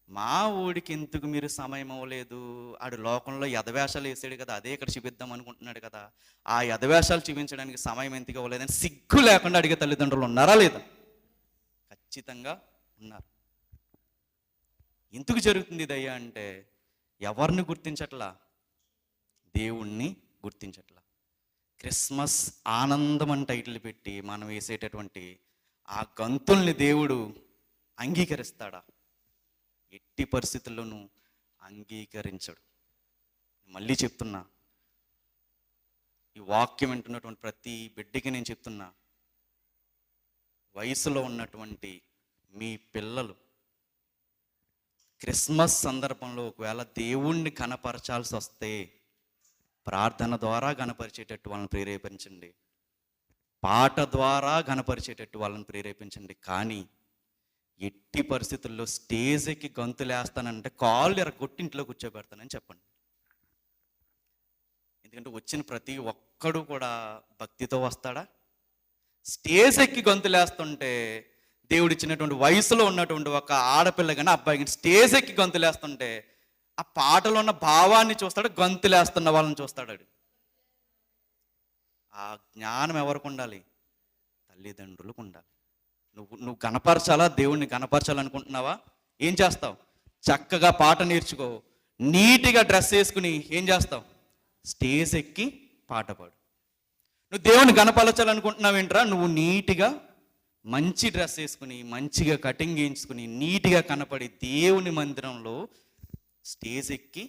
A: మా ఊడికి ఎందుకు మీరు సమయం ఇవ్వలేదు? ఆడు లోకంలో యథవేషాలు వేసాడు కదా, అదే ఇక్కడ చూపిద్దాం అనుకుంటున్నాడు కదా, ఆ యథవేషాలు చూపించడానికి సమయం ఎందుకు ఇవ్వలేదని సిగ్గు లేకుండా అడిగే తల్లిదండ్రులు ఉన్నారా లేదా? ఖచ్చితంగా ఉన్నారు. ఎందుకు జరుగుతుంది ఇదయ్యా అంటే ఎవరిని గుర్తించట్లా? దేవుణ్ణి గుర్తించట్లా. క్రిస్మస్ ఆనందం అని టైటిల్ పెట్టి మనం వేసేటటువంటి ఆ గంతుల్ని దేవుడు అంగీకరిస్తాడా? ఎట్టి పరిస్థితుల్లోనూ అంగీకరించడు. మళ్ళీ చెప్తున్నా, ఈ వాక్యం వింటున్నటువంటి ప్రతి బిడ్డకి నేను చెప్తున్నా, వయసులో ఉన్నటువంటి మీ పిల్లలు క్రిస్మస్ సందర్భంలో ఒకవేళ దేవుణ్ణి కనపరచాల్సి వస్తే ప్రార్థన ద్వారా కనపరిచేటట్టు వాళ్ళని ప్రేరేపించండి, పాట ద్వారా కనపరిచేటట్టు వాళ్ళని ప్రేరేపించండి. కానీ ఎట్టి పరిస్థితుల్లో స్టేజ్ ఎక్కి గంతులేస్తానంటే కాళ్ళు ఎరగొట్టి ఇంట్లో కూర్చోబెడతానని చెప్పండి. ఎందుకంటే వచ్చిన ప్రతి ఒక్కడు కూడా భక్తితో వస్తాడా? స్టేజ్ ఎక్కి గంతులేస్తుంటే దేవుడిచ్చినటువంటి వయసులో ఉన్నటువంటి ఒక ఆడపిల్ల కానీ అబ్బాయి కానీ స్టేజ్ ఎక్కి గంతులేస్తుంటే ఆ పాటలో ఉన్న భావాన్ని చూస్తాడు, గంతులేస్తున్న వాళ్ళని చూస్తాడు. ఆ జ్ఞానం ఎవరికి ఉండాలి? తల్లిదండ్రులకు ఉండాలి. నువ్వు కనపరచాలా, దేవుణ్ణి కనపరచాలనుకుంటున్నావా? ఏం చేస్తావు? చక్కగా పాట నేర్చుకో, నీట్గా డ్రెస్ వేసుకుని ఏం చేస్తావు? స్టేజ్ ఎక్కి పాట పాడు. నువ్వు దేవుణ్ణి కనపరచాలనుకుంటున్నావు ఏంట్రా? నువ్వు నీట్గా మంచి డ్రెస్ వేసుకుని, మంచిగా కటింగ్ వేయించుకుని, నీట్గా కనపడి దేవుని మందిరంలో స్టేజ్ ఎక్కి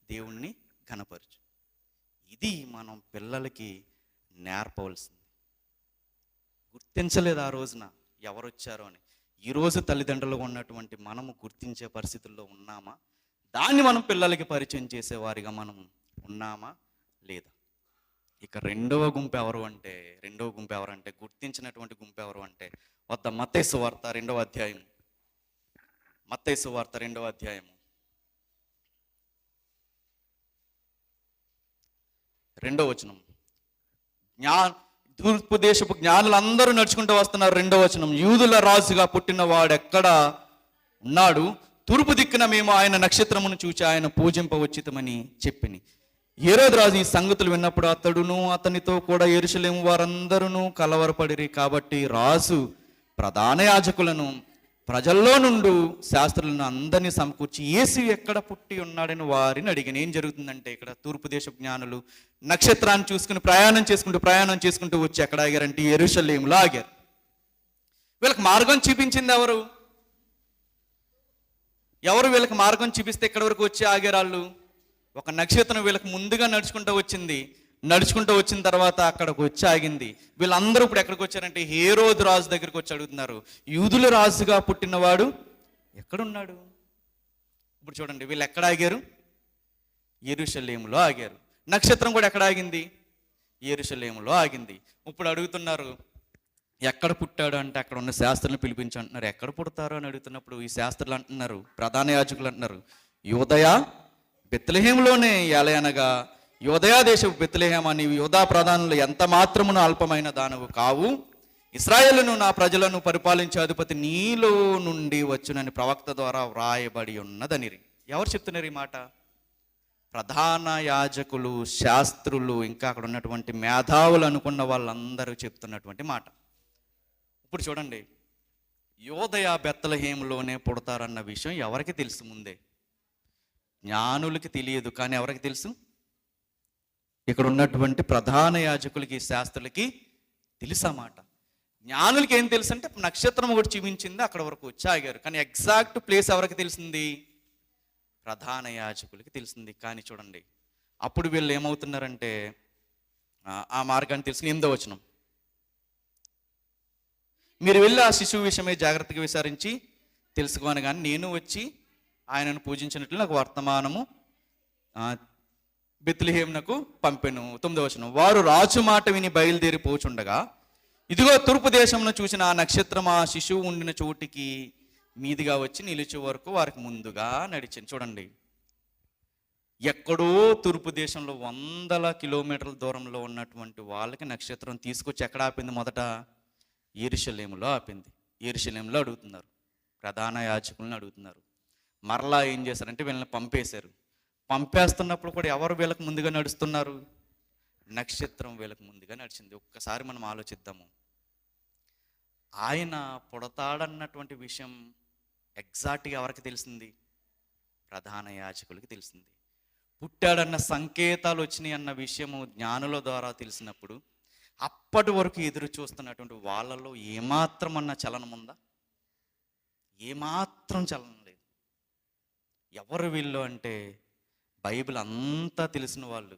A: దేవుణ్ణి కనపరచు. ఇది మనం పిల్లలకి నేర్పవలసింది. గుర్తించలేదు ఆ రోజున ఎవరు వచ్చారో అని. ఈరోజు తల్లిదండ్రులుగా ఉన్నటువంటి మనము గుర్తించే పరిస్థితుల్లో ఉన్నామా? దాన్ని మనం పిల్లలకి పరిచయం చేసేవారిగా మనం ఉన్నామా లేదా? ఇక రెండవ గుంపు ఎవరు అంటే గుర్తించినటువంటి గుంపు ఎవరు అంటే మత్తయి సువార్త 2వ అధ్యాయం. మత్తయి సువార్త 2వ అధ్యాయం 2వ వచనం. తూర్పు దేశపు జ్ఞానులందరూ నడుచుకుంటూ వస్తున్నారు. 2వ వచనం. యూదుల రాజుగా పుట్టిన వాడు ఎక్కడ ఉన్నాడు? తూర్పు దిక్కున మేము ఆయన నక్షత్రమును చూచి ఆయన పూజింపవచ్చితమని చెప్పిని. హేరోదు రాజు ఈ సంగతులు విన్నప్పుడు అతడును అతనితో కూడా యెరూషలేము వారందరూ కలవరపడిరి. కాబట్టి రాజు ప్రధాన యాజకులను ప్రజల్లో నుండి శాస్త్రులను అందరినీ సమకూర్చి యేసు ఎక్కడ పుట్టి ఉన్నాడని వారిని అడిగాను. ఏం జరుగుతుందంటే ఇక్కడ తూర్పు దేశ జ్ఞానులు నక్షత్రాన్ని చూసుకుని ప్రయాణం చేసుకుంటూ వచ్చి ఎక్కడ ఆగారంటే యెరూషలేములో ఆగారు. వీళ్ళకి మార్గం చూపించింది ఎవరు? వీళ్ళకి మార్గం చూపిస్తే ఎక్కడి వరకు వచ్చి ఆగారు వాళ్ళు? ఒక నక్షత్రం వీళ్ళకి ముందుగా నడుచుకుంటూ వచ్చిన తర్వాత అక్కడికి వచ్చి ఆగింది. వీళ్ళందరూ ఇప్పుడు ఎక్కడికి వచ్చారంటే హేరోదు రాజు దగ్గరికి వచ్చి అడుగుతున్నారు, యూదుల రాజుగా పుట్టినవాడు ఎక్కడున్నాడు? ఇప్పుడు చూడండి, వీళ్ళు ఎక్కడ ఆగారు? యెరూషలేములో ఆగారు. నక్షత్రం కూడా ఎక్కడ ఆగింది? యెరూషలేములో ఆగింది. ఇప్పుడు అడుగుతున్నారు ఎక్కడ పుట్టాడు అంటే అక్కడ ఉన్న శాస్త్రులను పిలిపించి అంటున్నారు. ఎక్కడ పుడతారు అని అడుగుతున్నప్పుడు ఈ శాస్త్రులు అంటున్నారు, ప్రధాన యాజకులు అంటున్నారు, యూదయ బెత్లెహేములోనే అనగా యూదయా దేశపు బెత్లెహేమా, నీవు యూదా ప్రధానులు ఎంత మాత్రమును అల్పమైన దానవు కావు. ఇశ్రాయేలును నా ప్రజలను పరిపాలించే అధిపతి నీలో నుండి వచ్చునని ప్రవక్త ద్వారా వ్రాయబడి ఉన్నదని. ఎవరు చెప్తున్నారు ఈ మాట? ప్రధాన యాజకులు, శాస్త్రులు, ఇంకా అక్కడ ఉన్నటువంటి మేధావులు అనుకున్న వాళ్ళందరూ చెప్తున్నటువంటి మాట. ఇప్పుడు చూడండి, యూదయ బెత్లెహేములోనే పుడతారన్న విషయం ఎవరికి తెలుసు? ముందే జ్ఞానులకి తెలియదు, కానీ ఎవరికి తెలుసు? ఇక్కడ ఉన్నటువంటి ప్రధాన యాజకులకి, శాస్త్రులకి తెలుసన్నమాట. జ్ఞానులకి ఏం తెలుసు అంటే నక్షత్రం ఒకటి చూపించింది, అక్కడ వరకు వచ్చి ఆగారు. కానీ ఎగ్జాక్ట్ ప్లేస్ ఎవరికి తెలిసింది? ప్రధాన యాజకులకి తెలిసింది. కానీ చూడండి, అప్పుడు వీళ్ళు ఏమవుతున్నారంటే ఆ మార్గాన్ని తెలుసుకుని 8వ వచనం, మీరు వెళ్ళి ఆ శిశువు విషయమై జాగ్రత్తగా విచారించి తెలుసుకోని కానీ నేను వచ్చి ఆయనను పూజించినట్లు నాకు వర్తమానము బెత్లెహేమునకు పంపెను. 9వ వచనం, వారు రాజు మాట విని బయలుదేరి పోచుండగా ఇదిగో తూర్పు దేశంలో చూసిన ఆ నక్షత్రం ఆ శిశువు ఉండిన చోటికి మీదిగా వచ్చి నిలిచే వరకు వారికి ముందుగా నడిచింది. చూడండి, ఎక్కడో తూర్పు దేశంలో 100 కిలోమీటర్ల దూరంలో ఉన్నటువంటి వాళ్ళకి నక్షత్రం తీసుకొచ్చి ఎక్కడ ఆపింది? మొదట యెరూషలేములో ఆపింది. యెరూషలేములో అడుగుతున్నారు, ప్రధాన యాజకులను అడుగుతున్నారు. మరలా ఏం చేశారంటే వీళ్ళని పంపేశారు. పంపేస్తున్నప్పుడు కూడా ఎవరు వీళ్ళకి ముందుగా నడుస్తున్నారు? నక్షత్రం వీళ్ళకి ముందుగా నడిచింది. ఒక్కసారి మనం ఆలోచిద్దాము. ఆయన పుడతాడన్నటువంటి విషయం ఎగ్జాక్ట్గా ఎవరికి తెలిసింది? ప్రధాన యాజకులకి తెలిసింది. పుట్టాడన్న సంకేతాలు వచ్చినాయి అన్న విషయము జ్ఞానుల ద్వారా తెలిసినప్పుడు అప్పటి వరకు ఎదురు చూస్తున్నటువంటి వాళ్ళలో ఏమాత్రం అన్న చలనం ఉందా? ఏమాత్రం చలనం లేదు. ఎవరు వీళ్ళు అంటే బైబిల్ అంతా తెలిసిన వాళ్ళు,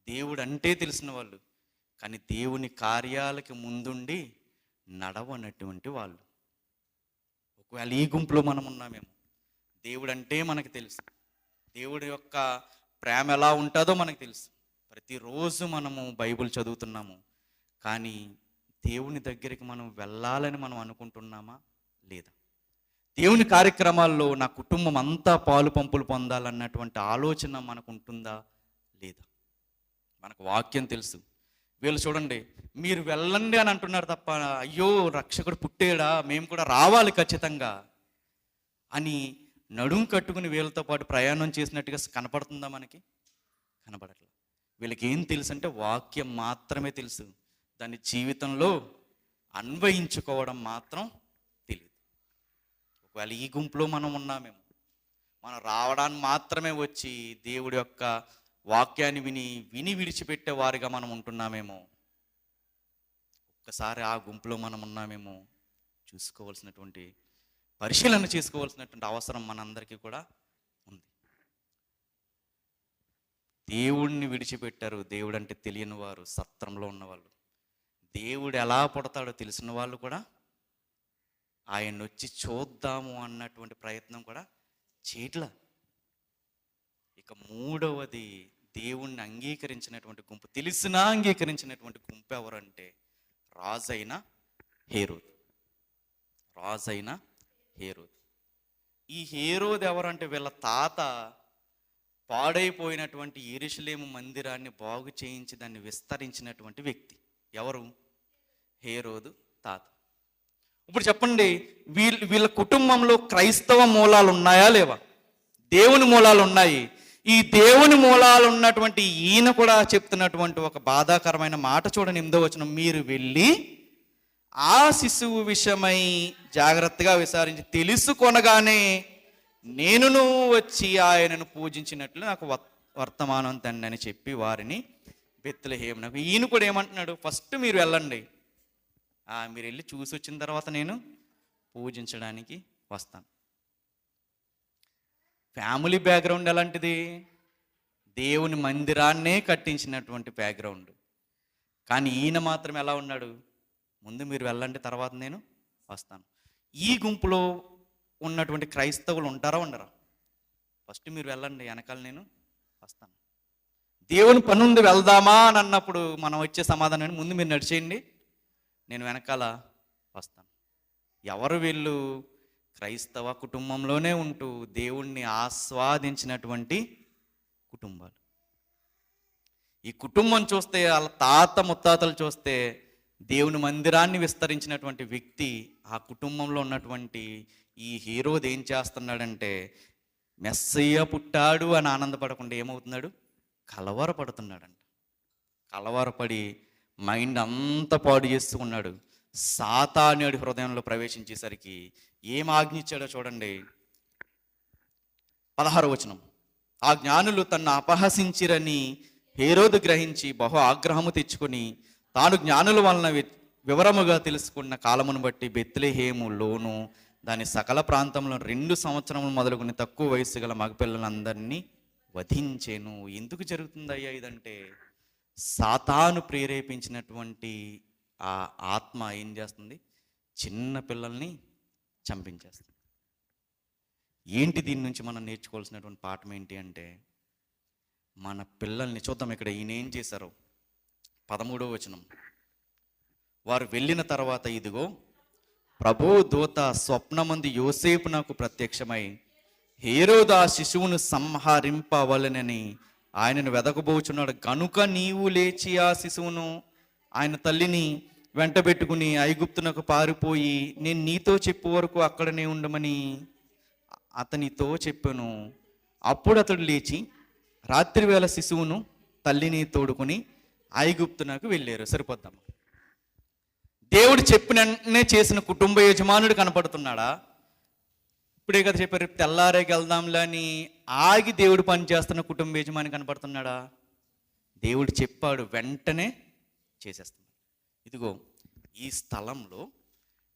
A: దేవుడు అంటే తెలిసిన వాళ్ళు, కానీ దేవుని కార్యాలకి ముందుండి నడవనటువంటి వాళ్ళు. ఒకవేళ ఈ గుంపులో మనం ఉన్నామేమో. దేవుడు అంటే మనకు తెలుసు, దేవుడి యొక్క ప్రేమ ఎలా ఉంటుందో మనకు తెలుసు. ప్రతిరోజు మనము బైబిల్ చదువుతున్నాము, కానీ దేవుని దగ్గరికి మనం వెళ్ళాలని మనం అనుకుంటున్నామా లేదా? దేవుని కార్యక్రమాల్లో నా కుటుంబం అంతా పాలు పంపులు పొందాలన్నటువంటి ఆలోచన మనకు ఉంటుందా లేదా? మనకు వాక్యం తెలుసు, వీళ్ళు చూడండి, మీరు వెళ్ళండి అని అంటున్నారు తప్ప, అయ్యో రక్షకుడు పుట్టాడా, మేము కూడా రావాలి ఖచ్చితంగా అని నడుం కట్టుకుని వీళ్ళతో పాటు ప్రయాణం చేసినట్టుగా కనపడుతుందా మనకి? కనపడట్లేదు. వీళ్ళకి ఏం తెలుసు అంటే వాక్యం మాత్రమే తెలుసు, దాన్ని జీవితంలో అన్వయించుకోవడం మాత్రం తెలియదు. ఒకవేళ ఈ గుంపులో మనం ఉన్నామేమో, మనం రావడానికి మాత్రమే వచ్చి దేవుడి యొక్క వాక్యాన్ని విని విడిచిపెట్టే వారిగా మనం ఉంటున్నామేమో, ఒక్కసారి ఆ గుంపులో మనం ఉన్నామేమో చూసుకోవాల్సినటువంటి, పరిశీలన చేసుకోవాల్సినటువంటి అవసరం మనందరికీ కూడా ఉంది. దేవుడిని విడిచిపెట్టారు, దేవుడు అంటే తెలియని వారు, సత్రంలో ఉన్నవాళ్ళు. దేవుడు ఎలా పుడతాడో తెలిసిన వాళ్ళు కూడా ఆయన వచ్చి చూద్దాము అన్నటువంటి ప్రయత్నం కూడా చేయట్లా. ఇక మూడవది, దేవుణ్ణి అంగీకరించినటువంటి గుంపు, తెలిసినా అంగీకరించినటువంటి గుంపు ఎవరంటే రాజైన హేరోదు. రాజైన హేరోదు. ఈ హేరోదు ఎవరంటే వీళ్ళ తాత పాడైపోయినటువంటి యెరూషలేము మందిరాన్ని బాగు చేయించి దాన్ని విస్తరించినటువంటి వ్యక్తి. ఎవరు? హేరోదు తాత. ఇప్పుడు చెప్పండి, వీళ్ళ కుటుంబంలో క్రైస్తవ మూలాలు ఉన్నాయా లేవా? దేవుని మూలాలు ఉన్నాయి. ఈ దేవుని మూలాలు ఉన్నటువంటి ఈయన కూడా చెప్తున్నటువంటి ఒక బాధాకరమైన మాట చూడండి, 8వ వచనం. మీరు వెళ్ళి ఆ శిశువు విషయమై జాగ్రత్తగా విచారించి తెలుసుకొనగానే నేనును వచ్చి ఆయనను పూజించినట్లు నాకు వర్తమానం తండ్రి అని చెప్పి వారిని బెత్లెహేమునకు. ఈయన కూడా ఏమంటున్నాడు, ఫస్ట్ మీరు వెళ్ళండి, మీరు వెళ్ళి చూసి వచ్చిన తర్వాత నేను పూజించడానికి వస్తాను. ఫ్యామిలీ బ్యాక్గ్రౌండ్ ఎలాంటిది? దేవుని మందిరాన్నే కట్టించినటువంటి బ్యాక్గ్రౌండ్. కానీ ఈయన మాత్రం ఎలా ఉన్నాడు, ముందు మీరు వెళ్ళండి, తర్వాత నేను వస్తాను. ఈ గుంపులో ఉన్నటువంటి క్రైస్తవులు ఉంటారా ఉండరా? ఫస్ట్ మీరు వెళ్ళండి, వెనకాల నేను వస్తాను. దేవుని పని ఉంది, వెళ్దామా అని అన్నప్పుడు మనం వచ్చే సమాధానం, ముందు మీరు నడిచేయండి, నేను వెనకాల వస్తాను. ఎవరు వీళ్ళు? క్రైస్తవ కుటుంబంలోనే ఉంటూ దేవుణ్ణి ఆస్వాదించినటువంటి కుటుంబాలు. ఈ కుటుంబం చూస్తే, వాళ్ళ తాత ముత్తాతలు చూస్తే దేవుని మందిరాన్ని విస్తరించినటువంటి వ్యక్తి. ఆ కుటుంబంలో ఉన్నటువంటి ఈ హేరోదు ఏం చేస్తున్నాడంటే, మెస్సయ్య పుట్టాడు అని ఆనందపడకుండా ఏమవుతున్నాడు, కలవరపడుతున్నాడంట. కలవరపడి మైండ్ అంతా పాడు చేసుకున్నాడు. సాతానుడి హృదయంలో ప్రవేశించేసరికి ఏం ఆజ్ఞించాడో చూడండి, 16వ వచనం. ఆ జ్ఞానులు తన్ను అపహసించిరని హేరోదు గ్రహించి బహు ఆగ్రహము తెచ్చుకొని తాను జ్ఞానుల వలన వివరముగా తెలుసుకున్న కాలమును బట్టి బెత్లెహేములోను దాని సకల ప్రాంతంలో 2 సంవత్సరములు మొదలుకొని తక్కువ వయస్సు గల మగపిల్లలందరినీ వధించేను. ఎందుకు జరుగుతుందయ్యా ఇదంటే, సాతాను ప్రేరేపించినటువంటి ఆ ఆత్మ ఏం చేస్తుంది, చిన్న పిల్లల్ని చంపించేస్తుంది. ఏంటి దీని నుంచి మనం నేర్చుకోవాల్సినటువంటి పాఠం ఏంటి అంటే, మన పిల్లల్ని చూద్దాం. ఇక్కడ ఈయన ఏం చేశారో 13వ వచనం. వారు వెళ్ళిన తర్వాత ఇదిగో ప్రభు దూత స్వప్నమందు యోసేపు నాకు ప్రత్యక్షమై హేరోదు ఆ శిశువును సంహరింపవలెనని ఆయనను వెదకబోచున్నాడు గనుక నీవు లేచి ఆ శిశువును ఆయన తల్లిని వెంటబెట్టుకుని ఐగుప్తునకు పారిపోయి నేను నీతో చెప్పు వరకు అక్కడనే ఉండమని అతనితో చెప్పాను. అప్పుడు అతడు లేచి రాత్రివేళ శిశువును తల్లిని తోడుకుని ఐగుప్తునకు వెళ్ళారు. సరిపోద్దాం. దేవుడు చెప్పిన వెంటనే చేసిన కుటుంబ యజమానుడు కనపడుతున్నాడా? ఇప్పుడే కదా చెప్పారు, తెల్లారేకి వెళ్దాంలే అని ఆగి దేవుడు పని చేస్తున్న కుటుంబ యజమాని కనపడుతున్నాడా? దేవుడు చెప్పాడు, వెంటనే చేసేస్తున్నాడు. ఇదిగో ఈ స్థలంలో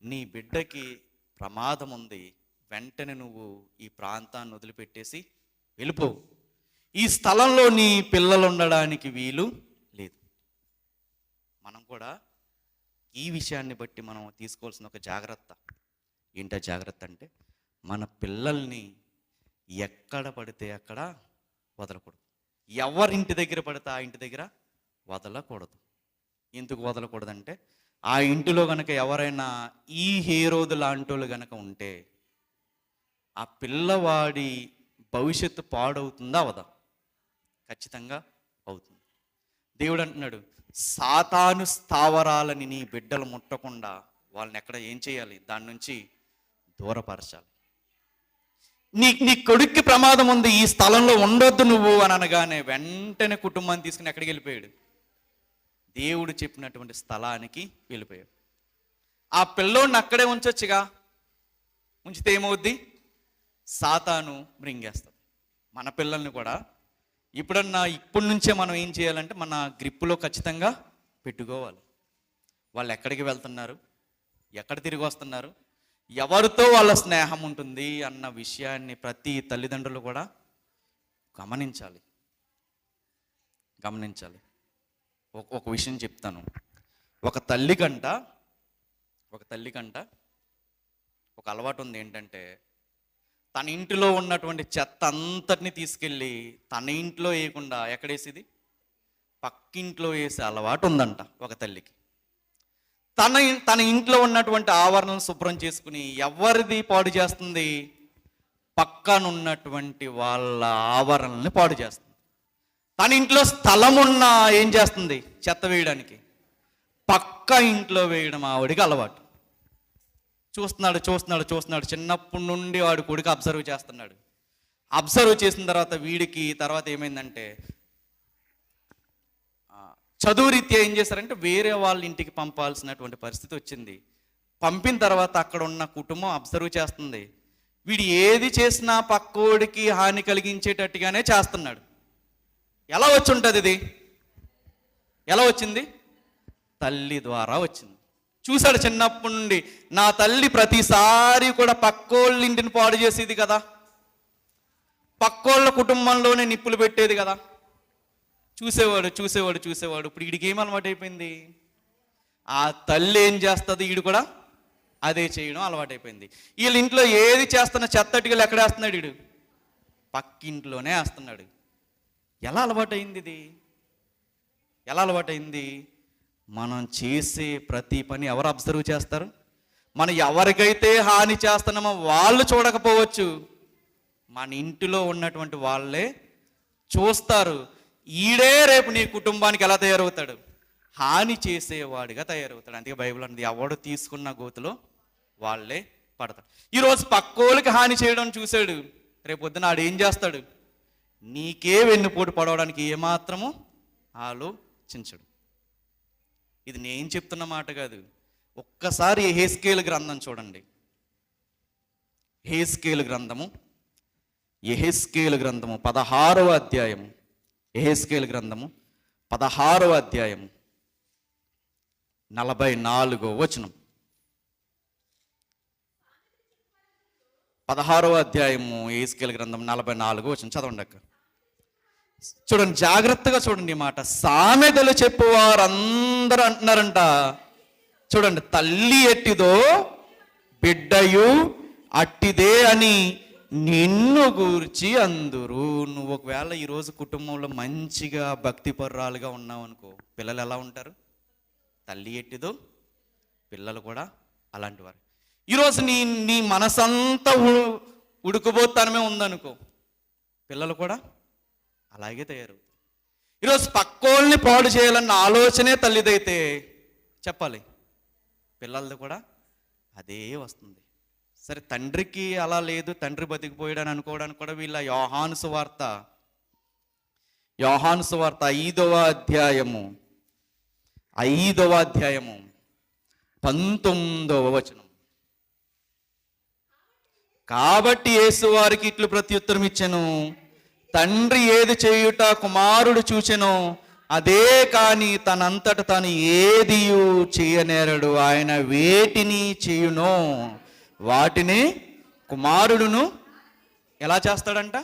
A: నీ బిడ్డకి ప్రమాదం ఉంది, వెంటనే నువ్వు ఈ ప్రాంతాన్ని వదిలిపెట్టేసి వెళ్ళిపో. ఈ స్థలంలో నీ పిల్లలు ఉండడానికి వీలు లేదు. మనం కూడా ఈ విషయాన్ని బట్టి మనం తీసుకోవాల్సిన ఒక జాగ్రత్త ఏంటో జాగ్రత్త అంటే, మన పిల్లల్ని ఎక్కడ పడితే అక్కడ వదలకూడదు. ఎవరింటి దగ్గర పడితే ఆ ఇంటి దగ్గర వదలకూడదు. ఎందుకు వదలకూడదంటే, ఆ ఇంటిలో గనక ఎవరైనా ఈ హేరోదు లాంటి వాళ్ళు గనక ఉంటే ఆ పిల్లవాడి భవిష్యత్తు పాడవుతుందా అవదా? ఖచ్చితంగా అవుతుంది. దేవుడు అంటున్నాడు, సాతాను స్థావరాలని నీ బిడ్డలు ముట్టకుండా వాళ్ళని ఎక్కడ ఏం చేయాలి? దాని నుంచి దూరపరచాలి. నీ కొడుక్కి ప్రమాదం ఉంది, ఈ స్థలంలో ఉండొద్దు నువ్వు అని అనగానే వెంటనే కుటుంబాన్ని తీసుకుని ఎక్కడికి వెళ్ళిపోయాడు? దేవుడు చెప్పినటువంటి స్థలానికి వెళ్ళిపోయాడు. ఆ పిల్లోడిని అక్కడే ఉంచొచ్చుగా, ఉంచితే ఏమవుద్ది? సాతాను మృంగేస్తుంది. మన పిల్లల్ని కూడా ఇప్పటి నుంచే మనం ఏం చేయాలంటే మన గ్రిప్పులో ఖచ్చితంగా పెట్టుకోవాలి. వాళ్ళు ఎక్కడికి వెళ్తున్నారు, ఎక్కడ తిరిగి వస్తున్నారు, ఎవరితో వాళ్ళ స్నేహం ఉంటుంది అన్న విషయాన్ని ప్రతి తల్లిదండ్రులు కూడా గమనించాలి. ఒక విషయం చెప్తాను. ఒక తల్లి కంట ఒక అలవాటు ఉంది. ఏంటంటే తన ఇంటిలో ఉన్నటువంటి చెత్త అంతటిని తీసుకెళ్ళి తన ఇంట్లో వేయకుండా ఎక్కడేసేది? పక్కింట్లో వేసే అలవాటు ఉందంట ఒక తల్లికి. తన ఇంట్లో ఉన్నటువంటి ఆవరణను శుభ్రం చేసుకుని ఎవరిది పాడు చేస్తుంది? పక్కనున్నటువంటి వాళ్ళ ఆవరణల్ని పాడు చేస్తుంది. తన ఇంట్లో స్థలం ఉన్నా ఏం చేస్తుంది? చెత్త వేయడానికి పక్క ఇంట్లో వేయడం ఆవిడికి అలవాటు. చూస్తున్నాడు చిన్నప్పటి నుండి వాడు కొడుకు అబ్జర్వ్ చేస్తున్నాడు. అబ్జర్వ్ చేసిన తర్వాత ఏమైందంటే చదువు రీత్యా ఏం చేశారంటే వేరే వాళ్ళ ఇంటికి పంపాల్సినటువంటి పరిస్థితి వచ్చింది. పంపిన తర్వాత అక్కడ ఉన్న కుటుంబం అబ్జర్వ్ చేస్తుంది. వీడు ఏది చేసినా పక్కోడికి హాని కలిగించేటట్టుగానే చేస్తున్నాడు. ఎలా వచ్చి ఉంటుంది ఇది? ఎలా వచ్చింది? తల్లి ద్వారా వచ్చింది. చూశాడు చిన్నప్పటి నుండి, నా తల్లి ప్రతిసారి కూడా పక్కోళ్ళ ఇంటిని పాడు చేసేది కదా, పక్కోళ్ళ కుటుంబంలోనే నిప్పులు పెట్టేది కదా. చూసేవాడు. ఇప్పుడు వీడికి ఏం అలవాటు అయిపోయింది? ఆ తల్లి ఏం చేస్తుంది, వీడు కూడా అదే చేయడం అలవాటైపోయింది. వీళ్ళ ఇంట్లో ఏది చేస్తున్న చెత్తటికలు ఎక్కడ వేస్తున్నాడు? వీడు పక్కింట్లోనే వేస్తున్నాడు. ఎలా అలవాటైంది ఇది? ఎలా అలవాటైంది? మనం చేసే ప్రతి పని ఎవరు అబ్జర్వ్ చేస్తారు? మనం ఎవరికైతే హాని చేస్తున్నామో వాళ్ళు చూడకపోవచ్చు, మన ఇంటిలో ఉన్నటువంటి వాళ్ళే చూస్తారు. ఈడే రేపు నీ కుటుంబానికి ఎలా తయారవుతాడు? హాని చేసేవాడిగా తయారవుతాడు. అందుకే బైబిల్ అన్నది, ఎవడు తీసుకున్న గోతులో వాళ్ళే పడతాడు. ఈరోజు పక్కోళ్ళకి హాని చేయడం చూశాడు, రేపు పొద్దున ఆడు ఏం చేస్తాడు? నీకే వెన్నుపోటు పడవడానికి ఏమాత్రము ఆలోచించడు. ఇది నేను చెప్తున్న మాట కాదు. ఒక్కసారి యెహెజ్కేలు గ్రంథం చూడండి. యెహెజ్కేలు గ్రంథము 16వ అధ్యాయము. యెహెజ్కేలు గ్రంథము 16వ అధ్యాయము 44వ వచనం. 16వ అధ్యాయము యెహెజ్కేలు గ్రంథం 44వ వచనం చదవండి అక్క. చూడండి, జాగ్రత్తగా చూడండి ఈ మాట. సామెతలు చెప్పువారు అందరూ అంటున్నారంట, చూడండి, తల్లి ఎట్టిదో బిడ్డయు అట్టిదే అని నిన్ను గూర్చి అందురు. నువ్వు ఒకవేళ ఈరోజు కుటుంబంలో మంచిగా భక్తిపరురాలుగా ఉన్నావు అనుకో, పిల్లలు ఎలా ఉంటారు? తల్లి ఎట్టిదో పిల్లలు కూడా అలాంటి వారు. ఈరోజు నీ మనసంతా ఉడుకుబోతనమే ఉందనుకో, పిల్లలు కూడా అలాగే తయారవుతారు. ఈరోజు పక్కోళ్ళని పాడు చేయాలన్న ఆలోచనే తల్లిదైతే చెప్పాలి, పిల్లలది కూడా అదే వస్తుంది. సరే, తండ్రికి అలా లేదు, తండ్రి బతికిపోయాడని అనుకోవడానికి కూడా వీళ్ళ యోహాను సువార్త 5వ అధ్యాయము 19వ వచనం. కాబట్టి యేసు వారికి ఇట్లు ప్రత్యుత్తరం ఇచ్చెను, తండ్రి ఏది చేయుట కుమారుడు చూచెనో అదే కాని తనంతట తాను ఏదియు చేయనేరడు. ఆయన వేటిని చేయునో వాటిని కుమారుడును ఎలా చేస్తాడంట?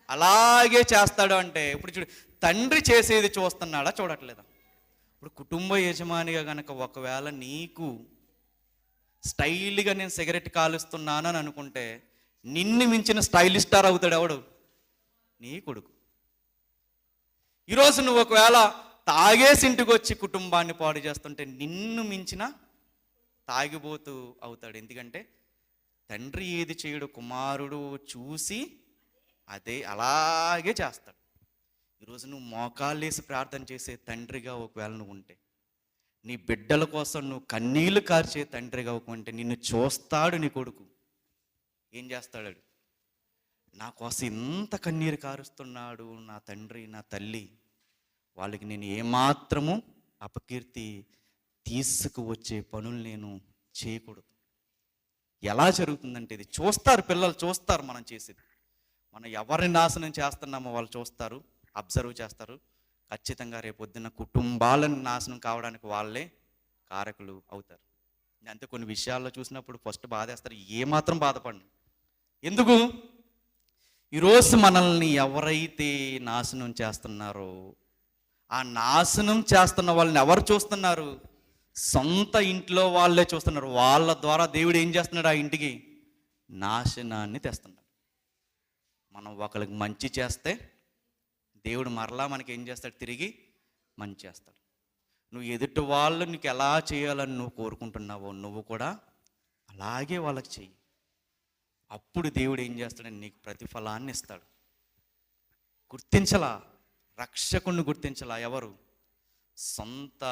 A: అలాగే చేస్తాడు. అంటే ఇప్పుడు చూడు, తండ్రి చేసేది చూస్తున్నాడా, చూడట్లేదా? ఇప్పుడు కుటుంబ యజమానిగా కనుక ఒకవేళ నీకు స్టైల్గా నేను సిగరెట్ కాలుస్తున్నానని అనుకుంటే, నిన్ను మించిన స్టైలిష్ స్టార్ అవుతాడు ఎవడు? నీ కొడుకు. ఈరోజు నువ్వు ఒకవేళ తాగేసి ఇంటికి వచ్చి కుటుంబాన్ని పాడు చేస్తుంటే నిన్ను మించిన తాగిపోతూ అవుతాడు. ఎందుకంటే తండ్రి ఏది చేయడు కుమారుడు చూసి అలాగే చేస్తాడు. ఈరోజు నువ్వు మోకాళ్ళేసి ప్రార్థన చేసే తండ్రిగా ఒకవేళ నువ్వు ఉంటే, నీ బిడ్డల కోసం నువ్వు కన్నీళ్లు కార్చే తండ్రిగా ఉంటే, నిన్ను చూస్తాడు నీ కొడుకు. ఏం చేస్తాడు? నా కోసం ఇంత కన్నీరు కారుస్తున్నాడు నా తండ్రి, నా తల్లి, వాళ్ళకి నేను ఏమాత్రము అపకీర్తి తీసుకువచ్చే పనులు నేను చేయకూడదు. ఎలా జరుగుతుందంటే, ఇది చూస్తారు, పిల్లలు చూస్తారు మనం చేసేది. మనం ఎవరిని నాశనం చేస్తున్నామో వాళ్ళు చూస్తారు, అబ్జర్వ్ చేస్తారు. ఖచ్చితంగా రేపొద్దున కుటుంబాలను నాశనం కావడానికి వాళ్ళే కారకులు అవుతారు. అంతే కొన్ని విషయాల్లో చూసినప్పుడు ఫస్ట్ బాధేస్తారు, ఏమాత్రం బాధపడను. ఎందుకు? ఈరోజు మనల్ని ఎవరైతే నాశనం చేస్తున్నారో, ఆ నాశనం చేస్తున్న వాళ్ళని ఎవరు చూస్తున్నారు? సొంత ఇంట్లో వాళ్ళే చూస్తున్నారు. వాళ్ళ ద్వారా దేవుడు ఏం చేస్తున్నాడు? ఆ ఇంటికి నాశనాన్ని తెస్తున్నాడు. మనం ఒకరికి మంచి చేస్తే దేవుడు మరలా మనకి ఏం చేస్తాడు? తిరిగి మంచి చేస్తాడు. నువ్వు ఎదుటి వాళ్ళు నీకు ఎలా చేయాలని నువ్వు కోరుకుంటున్నావో నువ్వు కూడా అలాగే వాళ్ళకి చెయ్యి. అప్పుడు దేవుడు ఏం చేస్తాడని నీకు ప్రతిఫలాన్ని ఇస్తాడు. గుర్తించలా, రక్షకుణ్ణి గుర్తించలా. ఎవరు? సొంత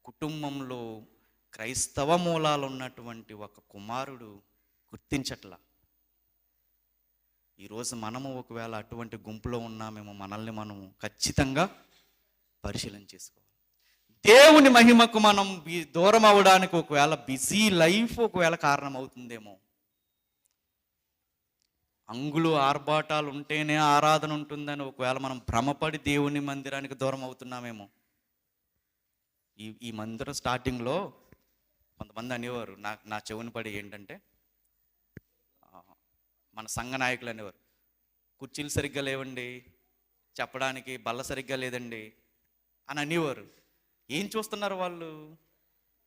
A: కుటుంబంలో క్రైస్తవ మూలాలు ఉన్నటువంటి ఒక కుమారుడు గుర్తించట్లా. ఈరోజు మనము ఒకవేళ అటువంటి గుంపులో ఉన్నామేమో, మనల్ని మనము ఖచ్చితంగా పరిశీలన చేసుకోవాలి. దేవుని మహిమకు మనం దూరం అవడానికి ఒకవేళ బిజీ లైఫ్ ఒకవేళ కారణం అవుతుందేమో. అంగులు ఆర్భాటాలు ఉంటేనే ఆరాధన ఉంటుందని ఒకవేళ మనం భ్రమపడి దేవుని మందిరానికి దూరం అవుతున్నామేమో. ఈ మందిరం స్టార్టింగ్లో కొంతమంది అనేవారు, నా చెవుని పడి ఏంటంటే, మన సంఘ నాయకులు అనేవారు, కుర్చీలు సరిగ్గా లేవండి, చెప్పడానికి బల్ల సరిగ్గా లేదండి అని అనేవారు. ఏం చూస్తున్నారు వాళ్ళు?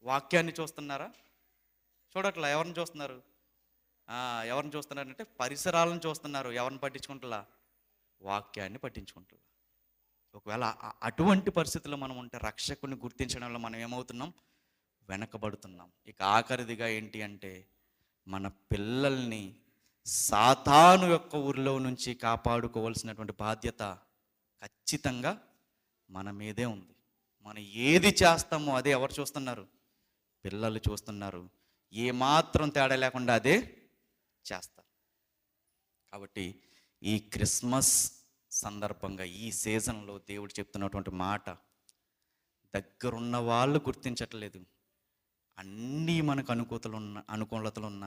A: వాక్యాన్ని చూస్తున్నారా? చూడట్లా. ఎవరిని చూస్తున్నారు? ఎవరిని చూస్తున్నారంటే పరిసరాలను చూస్తున్నారు. ఎవరిని పట్టించుకుంటులా? వాక్యాన్ని పట్టించుకుంటులా. ఒకవేళ అటువంటి పరిస్థితుల్లో మనం ఉంటే రక్షకుని గుర్తించడంలో మనం ఏమవుతున్నాం? వెనకబడుతున్నాం. ఇక ఆఖరిదిగా ఏంటి అంటే, మన పిల్లల్ని సాతాను యొక్క ఊరిలో నుంచి కాపాడుకోవాల్సినటువంటి బాధ్యత ఖచ్చితంగా మన మీదే ఉంది. మనం ఏది చేస్తామో అదే ఎవరు చూస్తున్నారు? పిల్లలు చూస్తున్నారు. ఏమాత్రం తేడా లేకుండా అదే చేస్తారు. కాబట్టి ఈ క్రిస్మస్ సందర్భంగా ఈ సీజన్లో దేవుడు చెప్తున్నటువంటి మాట, దగ్గరున్న వాళ్ళు గుర్తించట్లేదు, అన్నీ మనకు అనుకూలతలున్న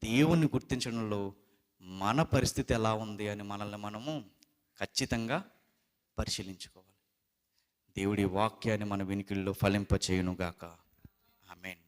A: దేవుణ్ణి గుర్తించడంలో మన పరిస్థితి ఎలా ఉంది అని మనల్ని మనము ఖచ్చితంగా పరిశీలించుకోవాలి. దేవుడి వాక్యాన్ని మన వినికిడిలో ఫలింపచేయునుగాక. ఆమేన్.